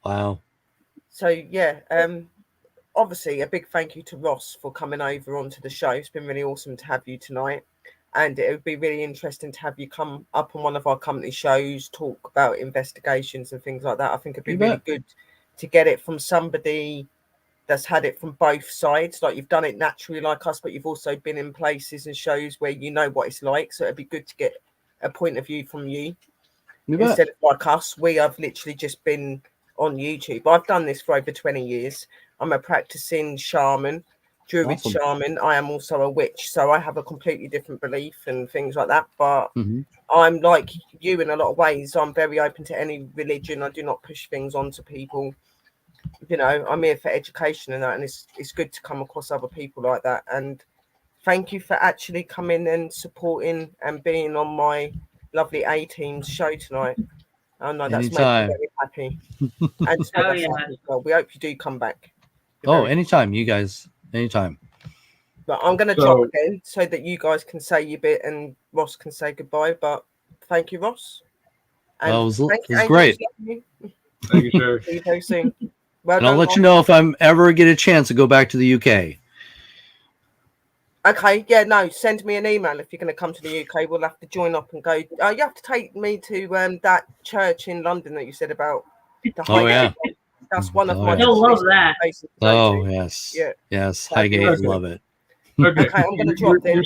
Wow. So yeah, obviously a big thank you to Ross for coming over onto the show. It's been really awesome to have you tonight, and it would be really interesting to have you come up on one of our company shows, talk about investigations and things like that. I think it'd be You really bet. good to get it from somebody that's had it from both sides. Like you've done it naturally like us, but you've also been in places and shows where you know what it's like. So it'd be good to get a point of view from you. You bet. Instead of like us, we have literally just been on YouTube. I've done this for over 20 years. I'm a practicing shaman, druid Awesome. shaman. I am also a witch, so I have a completely different belief and things like that. But Mm-hmm. I'm like you in a lot of ways. I'm very open to any religion. I do not push things onto people. You know, I'm here for education and that, and it's good to come across other people like that. And thank you for actually coming and supporting and being on my lovely A-Team's show tonight. I know that's made me Anytime. very happy. And it's made Oh, us yeah. happy as well. We hope you do come back. Oh, anytime, you guys. Anytime. But I'm going to drop again so that you guys can say your bit and Ross can say goodbye. But thank you, Ross. And Well, it thank was you, great. Thank you, sir. See you very soon. Well And I'll done, let Ross. you know if I'm ever get a chance to go back to the UK. Okay, yeah, no, send me an email if you're going to come to the UK. We'll have to join up and go. You have to take me to that church in London that you said about. The Oh, yeah. That's one of Oh, my yeah. You'll love that. places to go Oh, to. yes. Yeah. Yes. That'd be Highgate. awesome. Love it. Okay, Okay, I'm going to drop you're, then.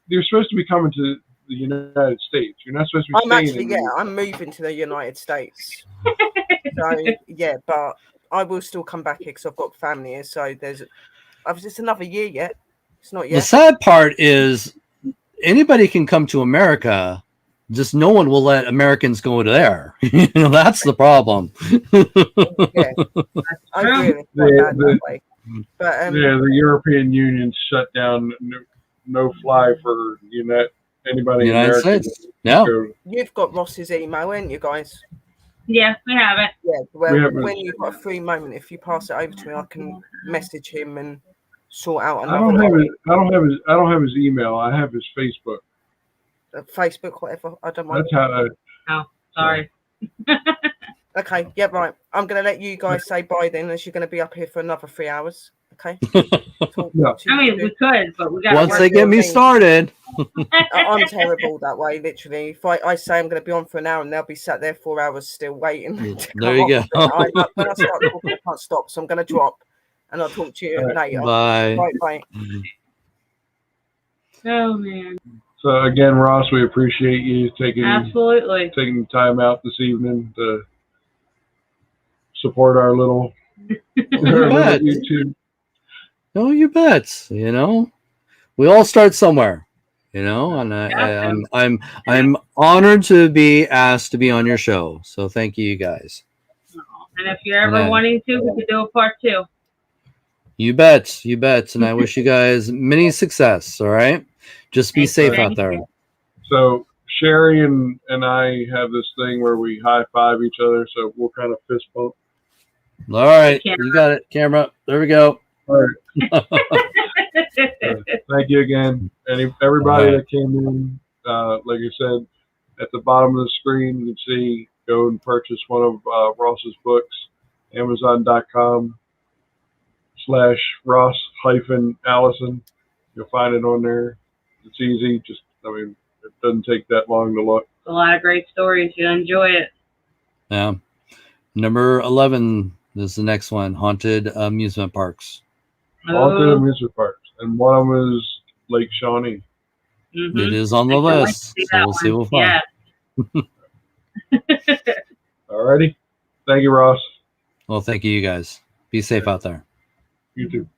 you're supposed to be coming to the United States. You're not supposed to be I'm staying actually, in yeah, I'm moving to the United States. So, yeah, but I will still come back here because I've got family here. So it's another year yet. It's not The yet. sad part is anybody can come to America, just no one will let Americans go to there. That's the problem. Yeah, I agree. It's quite bad that way. But yeah, the European Union shut down no fly for anybody in United America. States. Yeah. you've got Ross's email, ain't you guys? Yeah, we have it. Yeah. Well, We haven't- when you've got a free moment, if you pass it over to me, I can message him and sort out I another don't have his email. I have his Facebook. Facebook, whatever. I don't mind. That's how. Oh, sorry. Okay, yeah, right. I'm going to let you guys say bye then, as you're going to be up here for another 3 hours. Okay. Yeah. I mean, we could, but we got. Once they get me started. I'm terrible that way, literally. If I say I'm going to be on for an hour and they'll be sat there 4 hours still waiting. There you go. When I start talking, I can't stop. So I'm going to drop and I'll talk to you later. Bye. Bye. Oh man. So again, Ross, we appreciate you taking Absolutely. time out this evening to support our little bet. YouTube. No, you bet. We all start somewhere. And I'm honored to be asked to be on your show. So thank you guys. And if you're ever wanting to, we could do a part 2. You bet. And I wish you guys many success. All right. Just be safe out there. So Sherry and I have this thing where we high five each other. So we'll kind of fist bump. All right. You got it. Camera. There we go. All right. Thank you again. And everybody that came in, like I said, at the bottom of the screen, you can see, go and purchase one of Ross's books, Amazon.com/Ross-Allison. You'll find it on there. It's easy. It doesn't take that long to look. A lot of great stories. You'll enjoy it. Yeah. Number 11 is the next one. Haunted amusement parks. Haunted amusement parks. And one of them is Lake Shawnee. Mm-hmm. It is on the list. So we'll see what we'll find. Yeah. All righty. Thank you, Ross. Well, thank you guys. Be safe out there. You too.